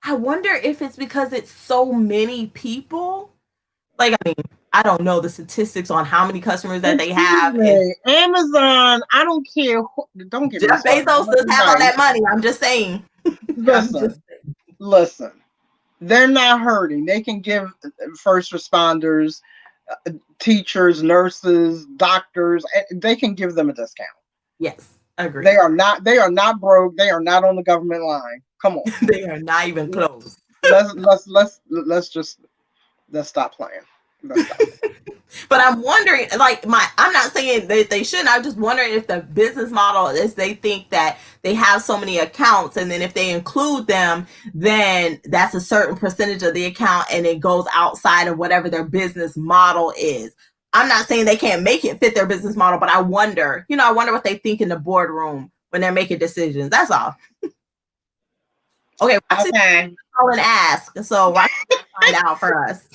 Speaker 1: I wonder if it's because it's so many people. Like, I mean, I don't know the statistics on how many customers that they have.
Speaker 2: Amazon, I don't care. Don't get
Speaker 1: Jeff Bezos does have all that money. I'm just saying.
Speaker 2: Listen. They're not hurting. They can give first responders, teachers, nurses, doctors. They can give them a discount.
Speaker 1: Yes, I agree.
Speaker 2: They are not broke. They are not on the government line. Come on.
Speaker 1: They are not even close.
Speaker 2: Let's stop playing.
Speaker 1: But I'm wondering, I'm not saying that they shouldn't. I'm just wondering if the business model is they think that they have so many accounts, and then if they include them, then that's a certain percentage of the account, and it goes outside of whatever their business model is. I'm not saying they can't make it fit their business model, but I wonder what they think in the boardroom when they're making decisions. That's all. Okay. Call and ask. So Roxy can find out for us.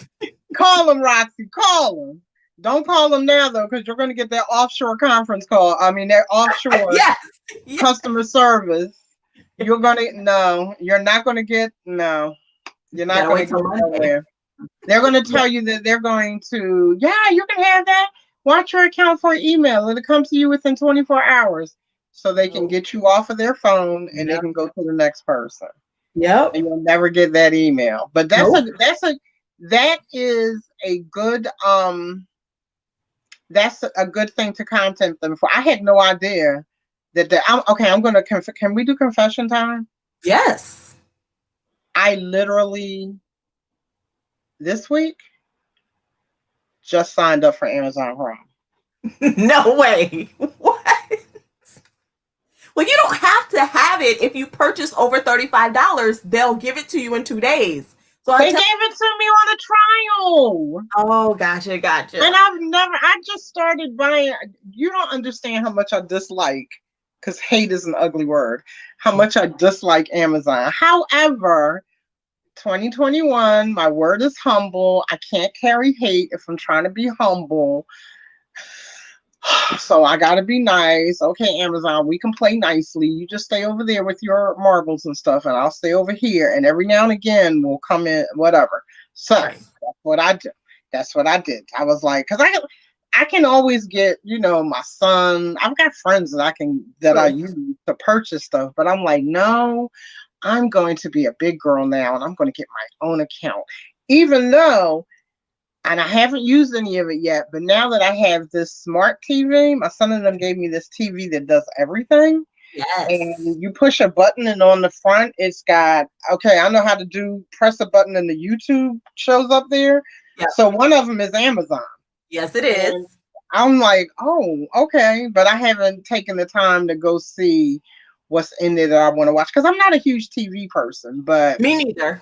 Speaker 2: Call them, Roxy. Call them. Don't call them now, though, because you're going to get that offshore conference call. I mean, that offshore customer service. You're not going to get nowhere. They're going to tell you that they're going to, yeah, you can have that. Watch your account for email. It'll come to you within 24 hours. So they can get you off of their phone and they
Speaker 1: Yep.
Speaker 2: can go to the next person.
Speaker 1: Yep.
Speaker 2: And you'll never get that email. But that is a good that's a good thing to contact them for. I had no idea that I'm going to can we do confession time?
Speaker 1: Yes.
Speaker 2: I literally this week just signed up for Amazon Prime.
Speaker 1: No way. What? Well, you don't have to have it. If you purchase over $35, they'll give it to you in 2 days. So
Speaker 2: they gave it to me on a trial.
Speaker 1: Oh, gotcha.
Speaker 2: And I just started buying. You don't understand how much I dislike, because hate is an ugly word, how much I dislike Amazon. However, 2021, my word is humble. I can't carry hate if I'm trying to be humble. So I gotta be nice. Okay, Amazon, we can play nicely. You just stay over there with your marbles and stuff, and I'll stay over here. And every now and again, we'll come in, whatever. So That's what I do. That's what I did. I was like, because I can always get, my son. I've got friends that I use to purchase stuff, but I'm like, no, I'm going to be a big girl now, and I'm going to get my own account, even though. And I haven't used any of it yet, but now that I have this smart TV, my son and them gave me this TV that does everything.
Speaker 1: Yes.
Speaker 2: And you push a button, and on the front, it's got, okay, I know how to press a button, and the YouTube shows up there. Yep. So one of them is Amazon.
Speaker 1: Yes, it is.
Speaker 2: And I'm like, oh, okay. But I haven't taken the time to go see what's in there that I want to watch, because I'm not a huge TV person. But
Speaker 1: Me neither.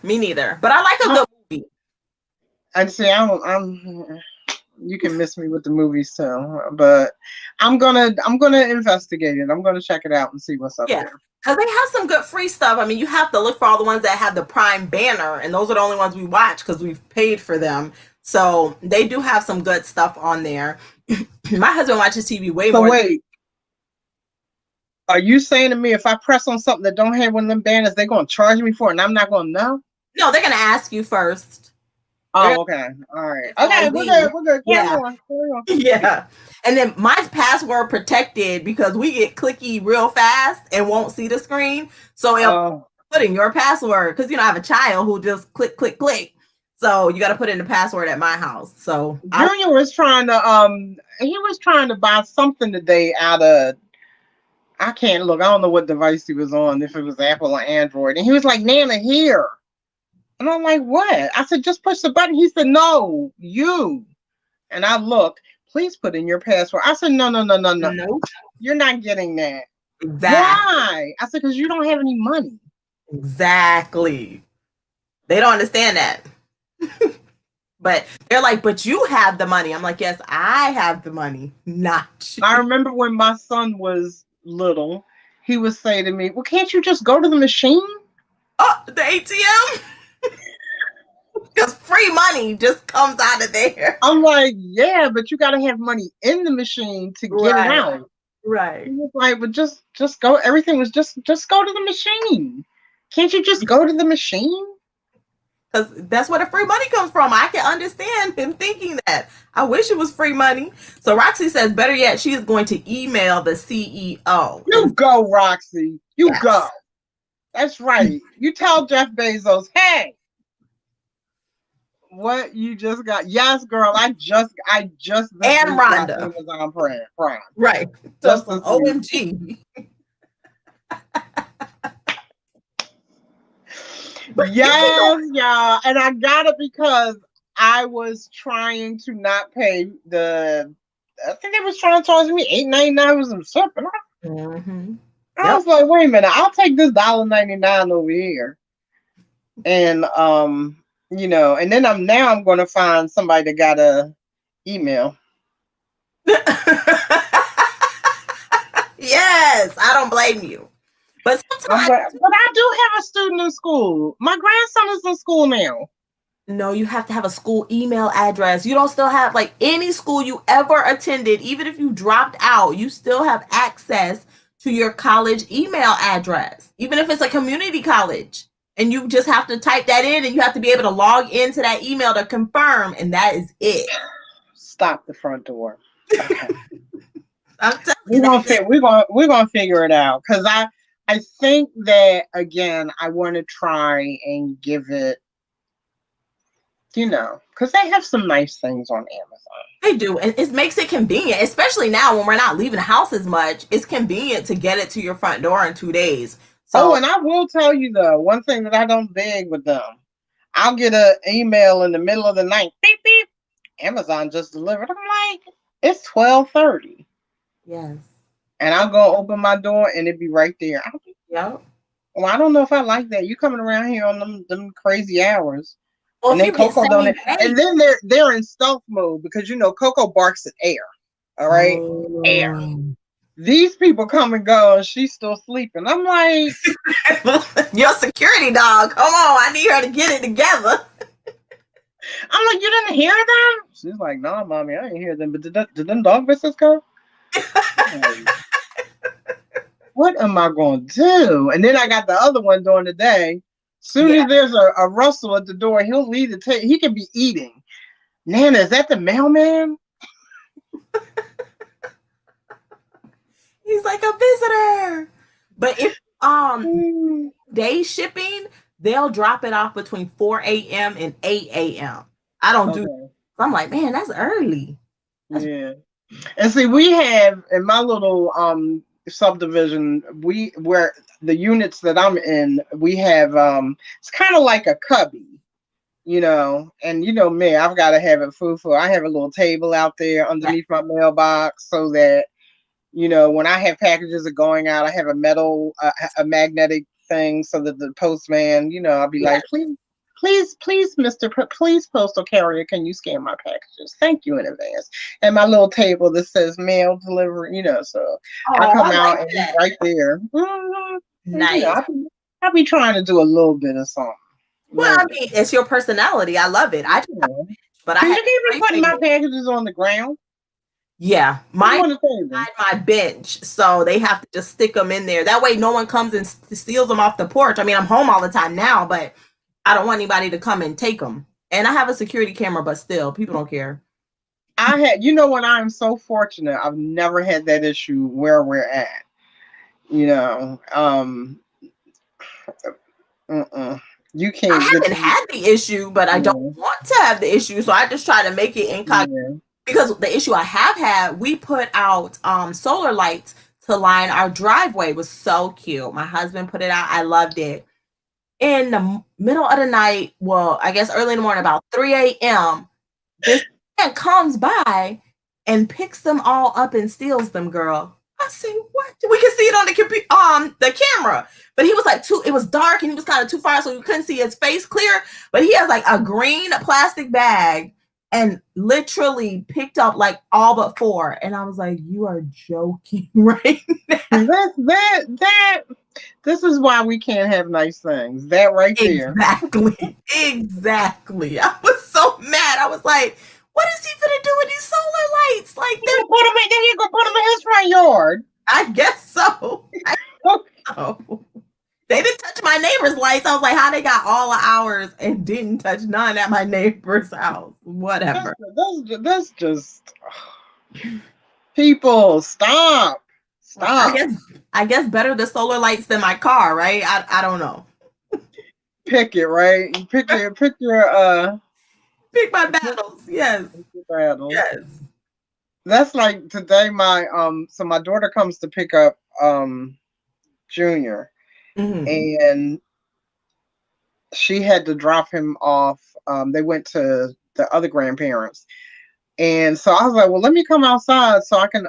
Speaker 1: But I like a good movie.
Speaker 2: And see, you can miss me with the movies too, but I'm gonna investigate it. I'm gonna check it out and see what's up there.
Speaker 1: Because they have some good free stuff. I mean, you have to look for all the ones that have the Prime banner, and those are the only ones we watch because we've paid for them. So they do have some good stuff on there. My husband watches TV way more.
Speaker 2: Wait, are you saying to me if I press on something that don't have one of them banners, they're gonna charge me for it, and I'm not gonna know?
Speaker 1: No, they're gonna ask you first.
Speaker 2: Oh, okay. All right. Okay, we're good. Carry on.
Speaker 1: Yeah. And then mine's password protected because we get clicky real fast and won't see the screen. So it'll put in your password, because I have a child who just click. So you got to put in the password at my house. So
Speaker 2: Junior was trying to buy something today out of, I can't look. I don't know what device he was on, if it was Apple or Android. And he was like, Nana, here. And I'm like, what? I said, just push the button. He said, no, you. And I look, please put in your password. I said, no. Nope. You're not getting that.
Speaker 1: Exactly.
Speaker 2: Why? I said, because you don't have any money.
Speaker 1: Exactly. They don't understand that. But they're like, but you have the money. I'm like, yes, I have the money, not you.
Speaker 2: I remember when my son was little, he would say to me, well, can't you just go to the machine?
Speaker 1: Oh, the ATM? Because free money just comes out of there.
Speaker 2: I'm like, yeah, but you got to have money in the machine to get it out.
Speaker 1: Right.
Speaker 2: He was like, but just go. Everything was just go to the machine. Can't you just go to the machine?
Speaker 1: Because that's where the free money comes from. I can understand him thinking that. I wish it was free money. So Roxy says, better yet, she is going to email the CEO.
Speaker 2: You go, Roxy. You go. That's right. You tell Jeff Bezos, hey, what you just got? Yes, girl. I just
Speaker 1: and Rhonda.
Speaker 2: Amazon Prime.
Speaker 1: Right. Just OMG.
Speaker 2: Yes, y'all. And I got it because I was trying to not pay I think they was trying to charge me $8.99 with some shipping. I was like, wait a minute, I'll take this $1.99 over here. And and then I'm going to find somebody that got a email.
Speaker 1: Yes, I don't blame you. But sometimes,
Speaker 2: but I do have a student in school. My grandson is in school now.
Speaker 1: No, you have to have a school email address. You don't still have, like, any school you ever attended, even if you dropped out, you still have access to your college email address, even if it's a community college. and you just have to type that in, and you have to be able to log into that email to confirm, and that is it.
Speaker 2: Stop the front door. Okay.
Speaker 1: I'm telling you, that's it.
Speaker 2: We're gonna figure it out, because I think that, again, I want to try and give it, because they have some nice things on Amazon.
Speaker 1: They do, and it makes it convenient, especially now when we're not leaving the house as much. It's convenient to get it to your front door in 2 days. So,
Speaker 2: and I will tell you, though, one thing that I don't dig with them, I'll get an email in the middle of the night, beep beep, Amazon just delivered. I'm like, it's 12:30.
Speaker 1: yes,
Speaker 2: And I'll go open my door and it'd be right there.
Speaker 1: yep.
Speaker 2: Well, I don't know if I like that. You coming around here on them crazy hours.
Speaker 1: Well,
Speaker 2: And
Speaker 1: if
Speaker 2: then
Speaker 1: you get
Speaker 2: Coco don't.
Speaker 1: same day,
Speaker 2: And then they're in stealth mode, because Coco barks at air. All right, air. These people come and go, and she's still sleeping. I'm like,
Speaker 1: your security dog. Come on, I need her to get it together.
Speaker 2: I'm like, you didn't hear them? She's like, no, mommy, I didn't hear them. But did them dog visits go? Like, what am I going to do? And then I got the other one during the day. Soon as there's a rustle at the door, he'll leave the table. He can be eating. Nana, is that the mailman?
Speaker 1: He's like a visitor. But if day shipping, they'll drop it off between 4 a.m. and 8 a.m. I don't do that. I'm like, man, that's early.
Speaker 2: Yeah. And see, we have in my little subdivision, where the units that I'm in, we have it's kind of like a cubby, and me, I've got to have it full. I have a little table out there underneath my mailbox, so that when I have packages are going out, I have a metal a magnetic thing, so that the postman, I'll be like, please, Mr. Please, postal carrier, can you scan my packages? Thank you in advance. And my little table that says mail delivery, so I come out and it's right there. Mm-hmm.
Speaker 1: Nice.
Speaker 2: I'll be trying to do a little bit of something.
Speaker 1: Well, I mean, it's your personality. I love it. But
Speaker 2: you keep putting my packages on the ground.
Speaker 1: Yeah, my bench, so they have to just stick them in there. That way, no one comes and steals them off the porch. I mean, I'm home all the time now, but I don't want anybody to come and take them. And I have a security camera, but still, people don't care.
Speaker 2: I had, what, I'm so fortunate. I've never had that issue where we're at. You can't.
Speaker 1: I haven't had the issue, but I don't want to have the issue, so I just try to make it incognito. Yeah. Because the issue I have had, we put out solar lights to line our driveway. It was so cute. My husband put it out. I loved it. In the middle of the night, well, I guess early in the morning, about 3 a.m., this man comes by and picks them all up and steals them, girl. I said, what? We can see it on the camera. But he was like it was dark and he was kind of too far, so you couldn't see his face clear. But he has like a green plastic bag and literally picked up like all but 4. And I was like, you are joking right now.
Speaker 2: This is why we can't have nice things. That right there.
Speaker 1: Exactly. I was so mad. I was like, what is he gonna do with these solar lights? Like,
Speaker 2: he's gonna put them in his front yard.
Speaker 1: I guess so. They didn't touch my neighbor's lights. I was like, how they got all the hours and didn't touch none at my neighbor's house? Whatever.
Speaker 2: That's just people. Stop.
Speaker 1: I guess better the solar lights than my car, right? I don't know.
Speaker 2: Pick it, right? Pick
Speaker 1: my battles. Yes. Yes.
Speaker 2: That's like today. So my daughter comes to pick up Junior. Mm-hmm. And she had to drop him off. They went to the other grandparents. And so I was like, well, let me come outside so I can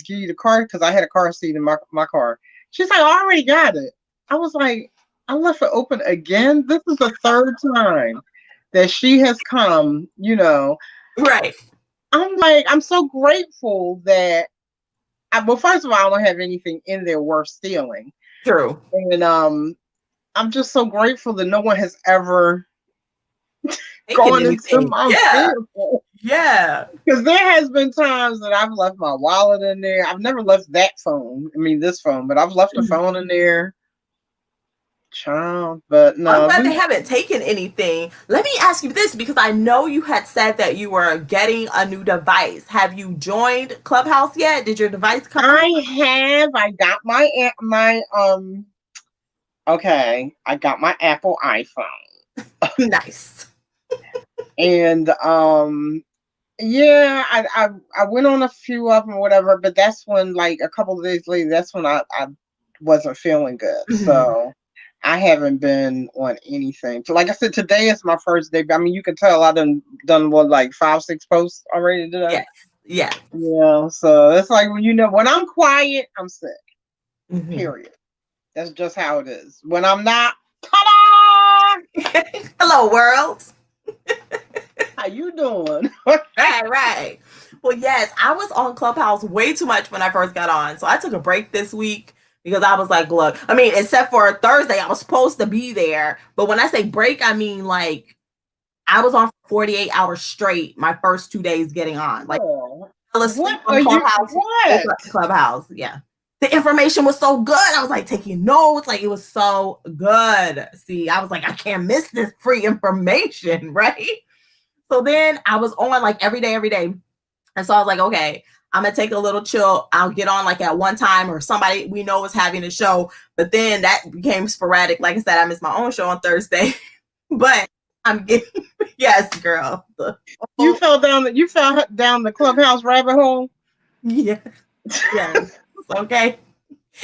Speaker 2: give you the car, because I had a car seat in my car. She's like, I already got it. I was like, I left it open again. This is the 3rd time that she has come,
Speaker 1: Right.
Speaker 2: I'm like, I'm so grateful that, well, first of all, I don't have anything in there worth stealing.
Speaker 1: True.
Speaker 2: And I'm just so grateful that no one has ever gone into my vehicle.
Speaker 1: Yeah.
Speaker 2: Because there has been times that I've left my wallet in there. I've never left that phone. I mean, this phone, but I've left a phone in there. Child, but
Speaker 1: I'm
Speaker 2: no,
Speaker 1: glad they haven't taken anything. Let me ask you this because I know you had said that you were getting a new device. Have you joined Clubhouse yet? Did your device come?
Speaker 2: I got my okay, I got my Apple iPhone.
Speaker 1: Nice.
Speaker 2: And yeah, I went on a few of them, whatever, but that's when, like, a couple of days later, that's when I wasn't feeling good.
Speaker 1: Mhm.
Speaker 2: So I haven't been on anything. So, like I said, today is my first day. I mean, you can tell I done what, like 5, 6 posts already today.
Speaker 1: Yes. Yes.
Speaker 2: Yeah. So it's like, when I'm quiet, I'm sick.
Speaker 1: Mhm.
Speaker 2: Period. That's just how it is. When I'm not, ta-da!
Speaker 1: Hello, world.
Speaker 2: How you doing?
Speaker 1: Right, right. Well, yes, I was on Clubhouse way too much when I first got on. So I took a break this week because I was like, look, I mean, except for Thursday, I was supposed to be there. But when I say break, I mean like I was on 48 hours straight my first 2 days getting on. Like,
Speaker 2: Oh,
Speaker 1: I fell
Speaker 2: what
Speaker 1: asleep
Speaker 2: are
Speaker 1: on
Speaker 2: you?
Speaker 1: Clubhouse, woke
Speaker 2: What?
Speaker 1: up to Clubhouse. Yeah. The information was so good. I was like taking notes. Like, it was so good. See, I was like, I can't miss this free information, right? So then I was on like every day, every day. And so I was like, okay, I'm gonna take a little chill. I'll get on like at one time or somebody we know is having a show. But then that became sporadic. Like I said, I missed my own show on Thursday. But I'm getting yes, girl.
Speaker 2: You fell down the Clubhouse rabbit hole.
Speaker 1: Yeah, yes. Okay.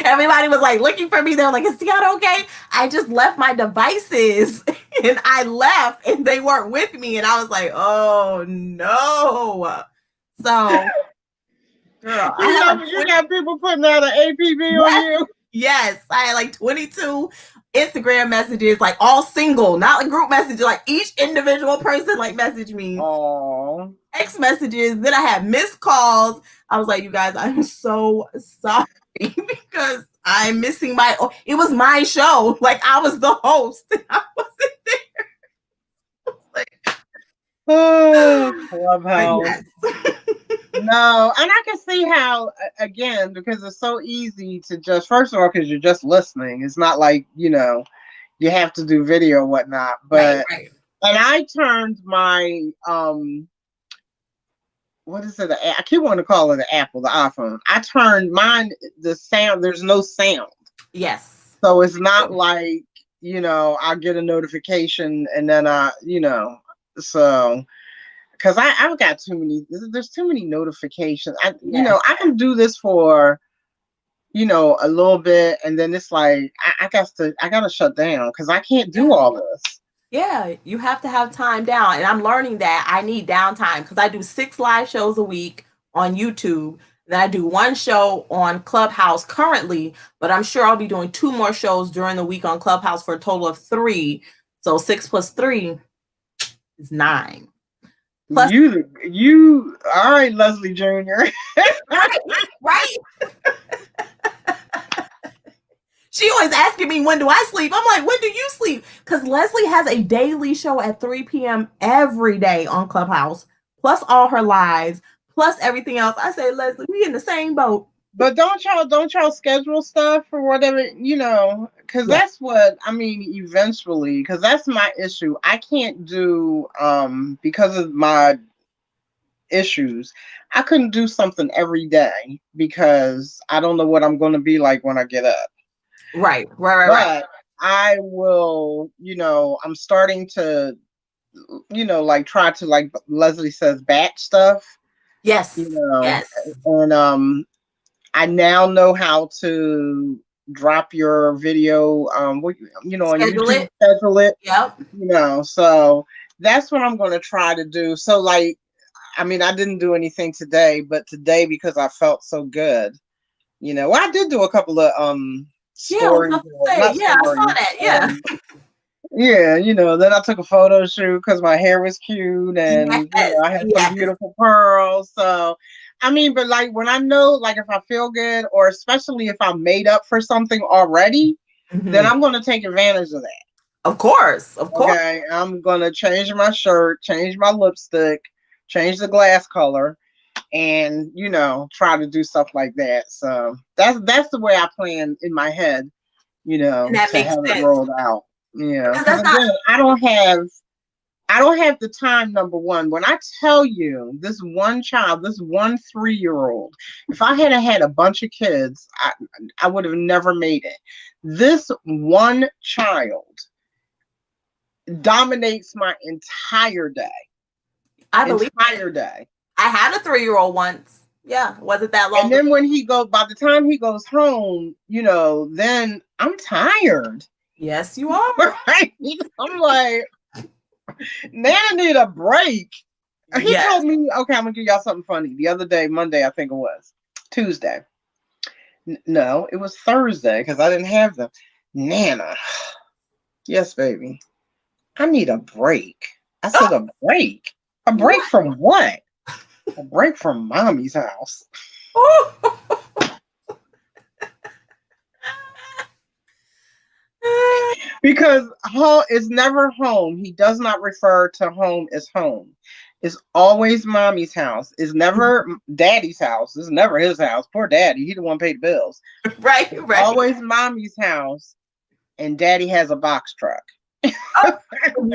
Speaker 1: Everybody was like looking for me. They were like, is Tiana okay? I just left my devices and I left and they weren't with me. And I was like, oh no. So, girl, I had like
Speaker 2: You
Speaker 1: 20.
Speaker 2: got people putting out an APB on
Speaker 1: Yes,
Speaker 2: you.
Speaker 1: yes. I had like 22 Instagram messages, like all single, not like group messages. Like each individual person like messaged me,
Speaker 2: Oh,
Speaker 1: text messages. Then I had missed calls. I was like, you guys, I'm so sorry because I'm missing my. Oh, it was my show. Like I was the host. I wasn't like,
Speaker 2: oh,
Speaker 1: but
Speaker 2: Clubhouse.
Speaker 1: yes.
Speaker 2: No, and I can see how, again, because it's so easy to just, first of all, because you're just listening. It's not like, you have to do video or whatnot.
Speaker 1: Right,
Speaker 2: But,
Speaker 1: right.
Speaker 2: and I turned my, what is it? I keep wanting to call it the Apple, the iPhone. I turned mine, the sound, there's no sound.
Speaker 1: Yes.
Speaker 2: So it's not like, I get a notification and then so because I've got too many, there's too many notifications.
Speaker 1: Yes.
Speaker 2: I can do this for, a little bit, and then it's like I gotta shut down because I can't do
Speaker 1: Yeah.
Speaker 2: all this.
Speaker 1: Yeah, you have to have time down. And I'm learning that I need downtime because I do 6 live shows a week on YouTube. Then I do one show on Clubhouse currently, but I'm sure I'll be doing 2 more shows during the week on Clubhouse for a total of 3. So 6 plus 3 is 9. Plus,
Speaker 2: You all right, Leslie Jr.
Speaker 1: right, right. She always asking me when do I sleep. I'm like, when do you sleep? Because Leslie has a daily show at 3 p.m. every day on Clubhouse, plus all her lives, plus everything else. I say, Leslie, we in the same boat.
Speaker 2: But don't y'all schedule stuff for whatever, because
Speaker 1: Yeah.
Speaker 2: that's what I mean eventually, because that's my issue. I can't do, because of my issues, I couldn't do something every day because I don't know what I'm going to be like when I get up.
Speaker 1: Right, right, right, right.
Speaker 2: But I will, I'm starting to, like, try to, like Leslie says, batch stuff,
Speaker 1: Yes, yes.
Speaker 2: and I now know how to drop your video, on
Speaker 1: Schedule
Speaker 2: YouTube,
Speaker 1: it.
Speaker 2: schedule it,
Speaker 1: Yep.
Speaker 2: so that's what I'm going to try to do. So, like, I mean, I didn't do anything today, but today, because I felt so good, well, I did do a couple of
Speaker 1: Yeah, I was
Speaker 2: stories,
Speaker 1: about to say.
Speaker 2: not
Speaker 1: Yeah, I saw
Speaker 2: stories.
Speaker 1: that. Yeah.
Speaker 2: Yeah, then I took a photo shoot because my hair was cute, and
Speaker 1: Yes,
Speaker 2: I had some
Speaker 1: yes.
Speaker 2: beautiful pearls. So, I mean, but like when I know, like if I feel good, or especially if I'm made up for something already, then
Speaker 1: Mhm.
Speaker 2: I'm going to take advantage of that.
Speaker 1: Of course, of course.
Speaker 2: Okay, I'm going to change my shirt, change my lipstick, change the glass color, and try to do stuff like that. So that's the way I plan in my head. you know,
Speaker 1: And that
Speaker 2: to
Speaker 1: makes
Speaker 2: have it
Speaker 1: sense.
Speaker 2: rolled out. Yeah,
Speaker 1: Because
Speaker 2: because
Speaker 1: that's not
Speaker 2: again, I don't have the time. Number one, when I tell you this one child, this one 3-year-old, if I had a bunch of kids, I would have never made it. This one child dominates my entire day.
Speaker 1: I believe
Speaker 2: Entire day.
Speaker 1: I had a 3-year-old once. Yeah, wasn't that long
Speaker 2: And then when by the time he goes home, you know, then I'm tired.
Speaker 1: Yes, you are.
Speaker 2: Right? I'm like, Nana need a break. He
Speaker 1: Yes.
Speaker 2: told me, okay, I'm gonna give y'all something funny. The other day, Monday, I think it was Tuesday. No, it was Thursday because I didn't have them. Nana, yes, baby, I need a break. I said, a break? A break from what? A break from mommy's house. Because home is never home. He does not refer to home as home. It's always mommy's house. It's never daddy's house. It's never his house. Poor daddy. He the one paid the bills.
Speaker 1: Right.
Speaker 2: Always mommy's house. And daddy has a box truck.
Speaker 1: You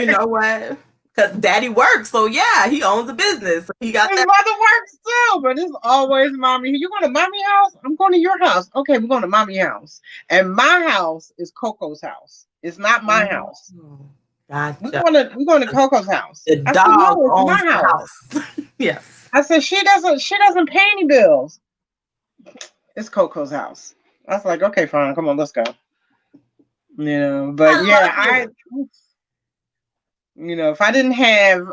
Speaker 1: know what? Because daddy works. So yeah, he owns a business. He got
Speaker 2: His
Speaker 1: that.
Speaker 2: mother works too, but it's always mommy. You going to mommy house? I'm going to your house. Okay, we're going to mommy house. And my house is Coco's house. It's not my house.
Speaker 1: Gotcha.
Speaker 2: We're going to Coco's house.
Speaker 1: The
Speaker 2: I
Speaker 1: dog
Speaker 2: said, no, it's
Speaker 1: owns
Speaker 2: my
Speaker 1: the
Speaker 2: house.
Speaker 1: Yes.
Speaker 2: I said she doesn't pay any bills. It's Coco's house. I was like, okay, fine, come on, let's go. You know, but yeah, you know, if I didn't have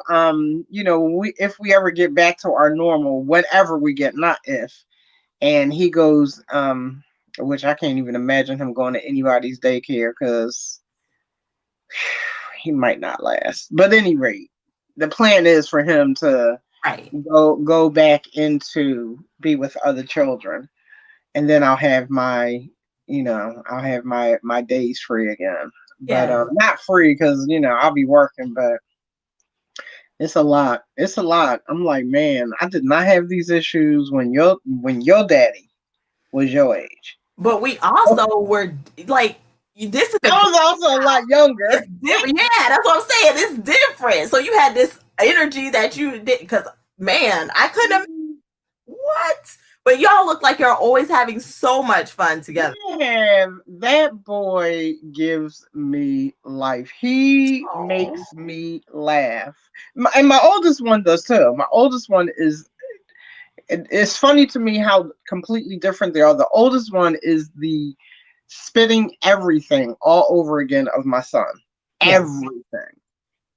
Speaker 2: you know, if we ever get back to our normal, whenever we get, not if, and he goes, which I can't even imagine him going to anybody's daycare because he might not last. But at any rate, the plan is for him to go back into be with other children, and then I'll have my, you know, I'll have my days free again. But not free because, you know, I'll be working, but it's a lot. It's a lot. I'm like, man, I did not have these issues when your daddy was your age.
Speaker 1: But we also were like, this is
Speaker 2: I was also a lot younger.
Speaker 1: It's different. Yeah, that's what I'm saying. It's different. So you had this energy that you did, because man, I couldn't have. What? But y'all look like you're always having so much fun together.
Speaker 2: That boy gives me life. He makes me laugh. And my oldest one does too. My oldest one is, it's funny to me how completely different they are. The oldest one is the spitting everything all over again of my son. Yes. Everything.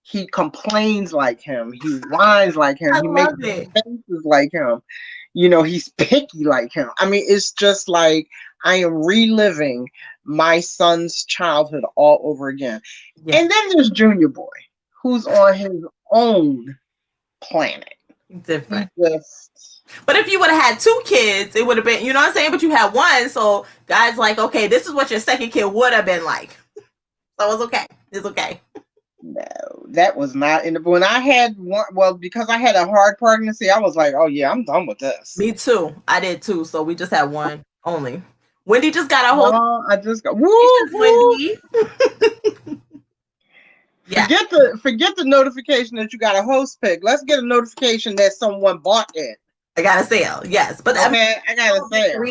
Speaker 2: He complains like him. He whines like him. He makes faces like him. You know, he's picky like him. I mean, it's just like I am reliving my son's childhood all over again. Yes. And then there's Junior Boy, who's on his own planet.
Speaker 1: Different. But if you would have had 2 kids, it would have been, you know what I'm saying? But you had 1, so guys like, okay, this is what your second kid would have been like. So it's okay. It's okay.
Speaker 2: No, that was not in the. When I had one, well, because I had a hard pregnancy, I was like, oh yeah, I'm done with this.
Speaker 1: Me too. I did too. So we just had 1 only. Wendy just got a whole.
Speaker 2: Oh, I just got. Woo, Wendy. Yeah. Forget the notification that you got a host pick. Let's get a notification that someone bought it.
Speaker 1: I got a sale. Yes, but
Speaker 2: okay, I got a sale.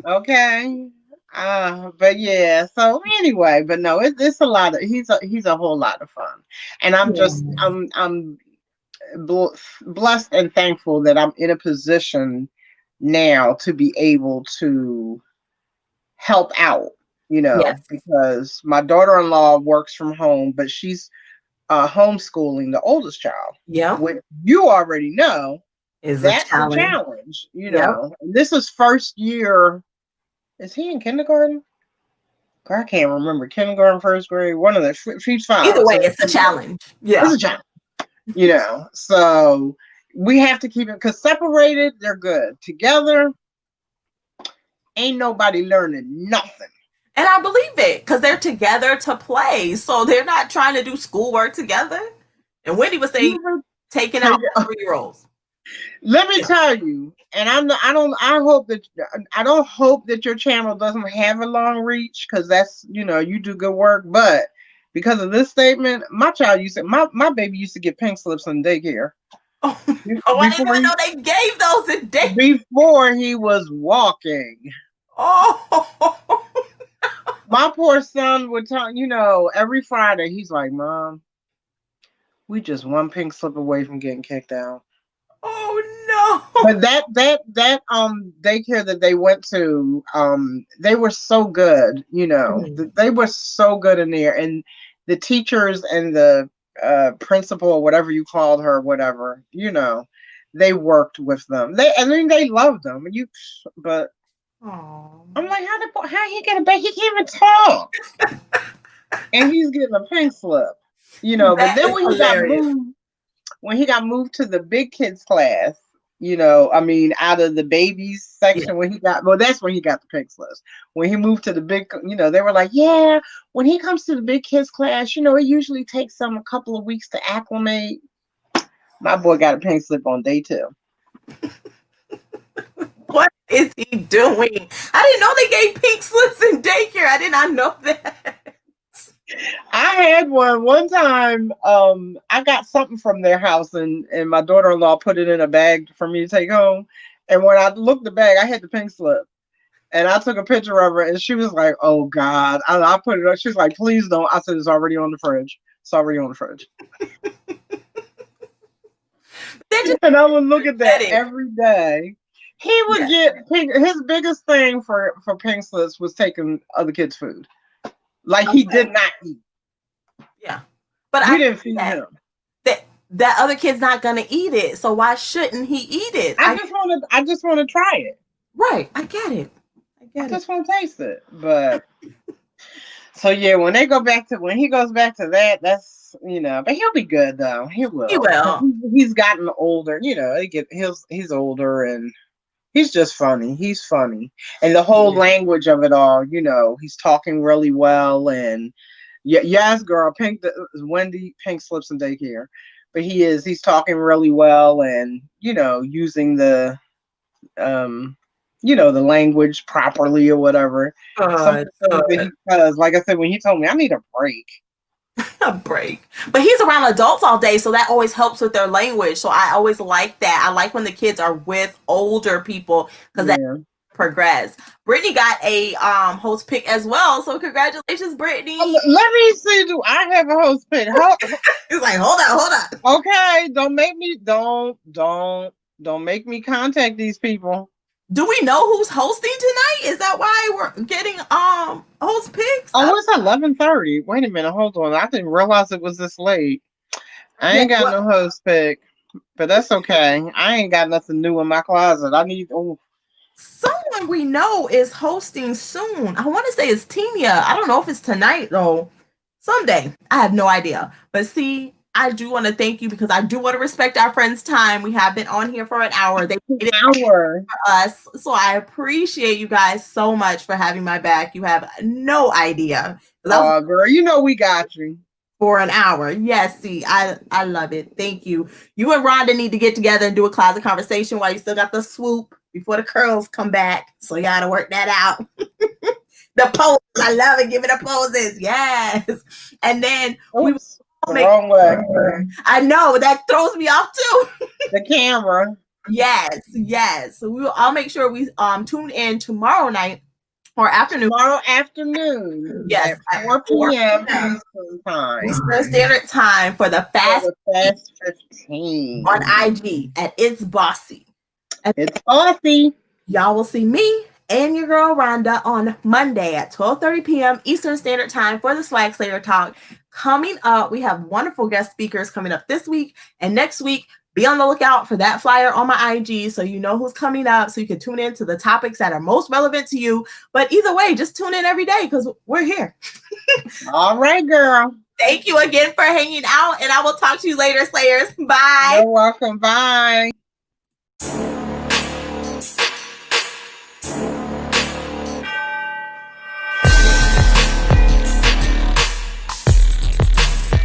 Speaker 2: Okay. But yeah, so anyway, but no, it's a lot of, he's a whole lot of fun. And I'm just, I'm blessed and thankful that I'm in a position now to be able to help out, you know, because my daughter-in-law works from home, but she's homeschooling the oldest child.
Speaker 1: Yeah.
Speaker 2: Which you already know
Speaker 1: that's
Speaker 2: a challenge, you know. And this is first year. Is he in kindergarten? I can't remember. Kindergarten, first grade, one of the. She's 5.
Speaker 1: Either way, it's a challenge. Yeah,
Speaker 2: it's a challenge. You know, so we have to keep it, because separated, they're good. Together, ain't nobody learning nothing.
Speaker 1: And I believe it, because they're together to play, so they're not trying to do schoolwork together. And Wendy was saying, taking out 3-year-olds.
Speaker 2: Let me tell you, and I don't hope that your channel doesn't have a long reach because that's you do good work, but because of this statement, my child used to my baby used to get pink slips in daycare.
Speaker 1: Oh, I didn't even know they gave those in daycare.
Speaker 2: Before he was walking.
Speaker 1: Oh,
Speaker 2: my poor son would talk, every Friday he's like, Mom, we just one pink slip away from getting kicked out.
Speaker 1: Oh no.
Speaker 2: But that daycare that they went to, they were so good, they were so good in there, and the teachers and the principal or whatever you called her, whatever, they worked with them. They loved them. But
Speaker 1: Aww.
Speaker 2: I'm like, how he get a baby? He can't even talk, and he's getting a pink slip, But then when he got moved to the big kids class, out of the babies section, that's when he got the pink slips. When he moved to the big, they were like, yeah, when he comes to the big kids class, it usually takes them a couple of weeks to acclimate. My boy got a pink slip on day 2.
Speaker 1: What is he doing? I didn't know they gave pink slips in daycare. I did not know that.
Speaker 2: I had one time. I got something from their house, and my daughter-in-law put it in a bag for me to take home. And when I looked the bag, I had the pink slip, and I took a picture of her, and she was like, "Oh God!" I put it up. She's like, "Please don't." I said, "It's already on the fridge. It's already on the fridge." And I would look at that every day. He would get pink. His biggest thing for pink slips was taking other kids' food. Like he did not eat.
Speaker 1: Yeah, but
Speaker 2: we didn't feed him.
Speaker 1: That other kid's not gonna eat it, so why shouldn't he eat it?
Speaker 2: I just want to try it.
Speaker 1: Right, I get it.
Speaker 2: I just want to taste it. But so yeah, when he goes back to that, that's but he'll be good though. He will.
Speaker 1: He will.
Speaker 2: He's gotten older. He's older and he's just funny. He's funny, and the whole language of it all. He's talking really well, and yes, girl, Wendy pink slips in daycare, but he's talking really well, and using the the language properly or whatever. Because, like I said, when he told me I need a break.
Speaker 1: A break. But he's around adults all day, so that always helps with their language. So I always like that. I like when the kids are with older people because that progress. Brittany got a host pick as well. So congratulations, Brittany.
Speaker 2: Let me see. Do I have a host pick?
Speaker 1: He's like, hold up.
Speaker 2: Okay, don't make me contact these people.
Speaker 1: Do we know who's hosting tonight? Is that why we're getting host picks?
Speaker 2: Oh, it's 11:30. Wait a minute, hold on. I didn't realize it was this late. I ain't got no host pick, but that's okay. I ain't got nothing new in my closet. I need.
Speaker 1: Someone we know is hosting soon. I want to say it's Tina. I don't know if it's tonight though. Someday. I have no idea. But see, I do want to thank you because I do want to respect our friends' time. We have been on here for an hour. They made it for us. So I appreciate you guys so much for having my back. You have no idea.
Speaker 2: Oh, girl, we got you.
Speaker 1: For an hour. Yes, see, I love it. Thank you. You and Rhonda need to get together and do a closet conversation while you still got the swoop before the curls come back. So you got to work that out. The pose. I love it. Give it a poses. Yes. And then
Speaker 2: wrong way.
Speaker 1: I know that throws me off too.
Speaker 2: The camera.
Speaker 1: Yes. So I'll make sure we tune in tomorrow night or afternoon.
Speaker 2: Tomorrow afternoon.
Speaker 1: Yes,
Speaker 2: at 4 p.m. Eastern time.
Speaker 1: Eastern Standard Time for the Fast
Speaker 2: 15
Speaker 1: on IG at It's Bossy.
Speaker 2: It's Bossy.
Speaker 1: Y'all will see me and your girl Rhonda on Monday at 12:30 p.m. Eastern Standard Time for the Swagslayer Talk. Coming up, we have wonderful guest speakers coming up this week and next week. Be on the lookout for that flyer on my IG so you know who's coming up, so you can tune in to the topics that are most relevant to you. But either way, just tune in every day because we're here.
Speaker 2: All right, girl.
Speaker 1: Thank you again for hanging out, and I will talk to you later, Slayers. Bye.
Speaker 2: You're welcome. Bye.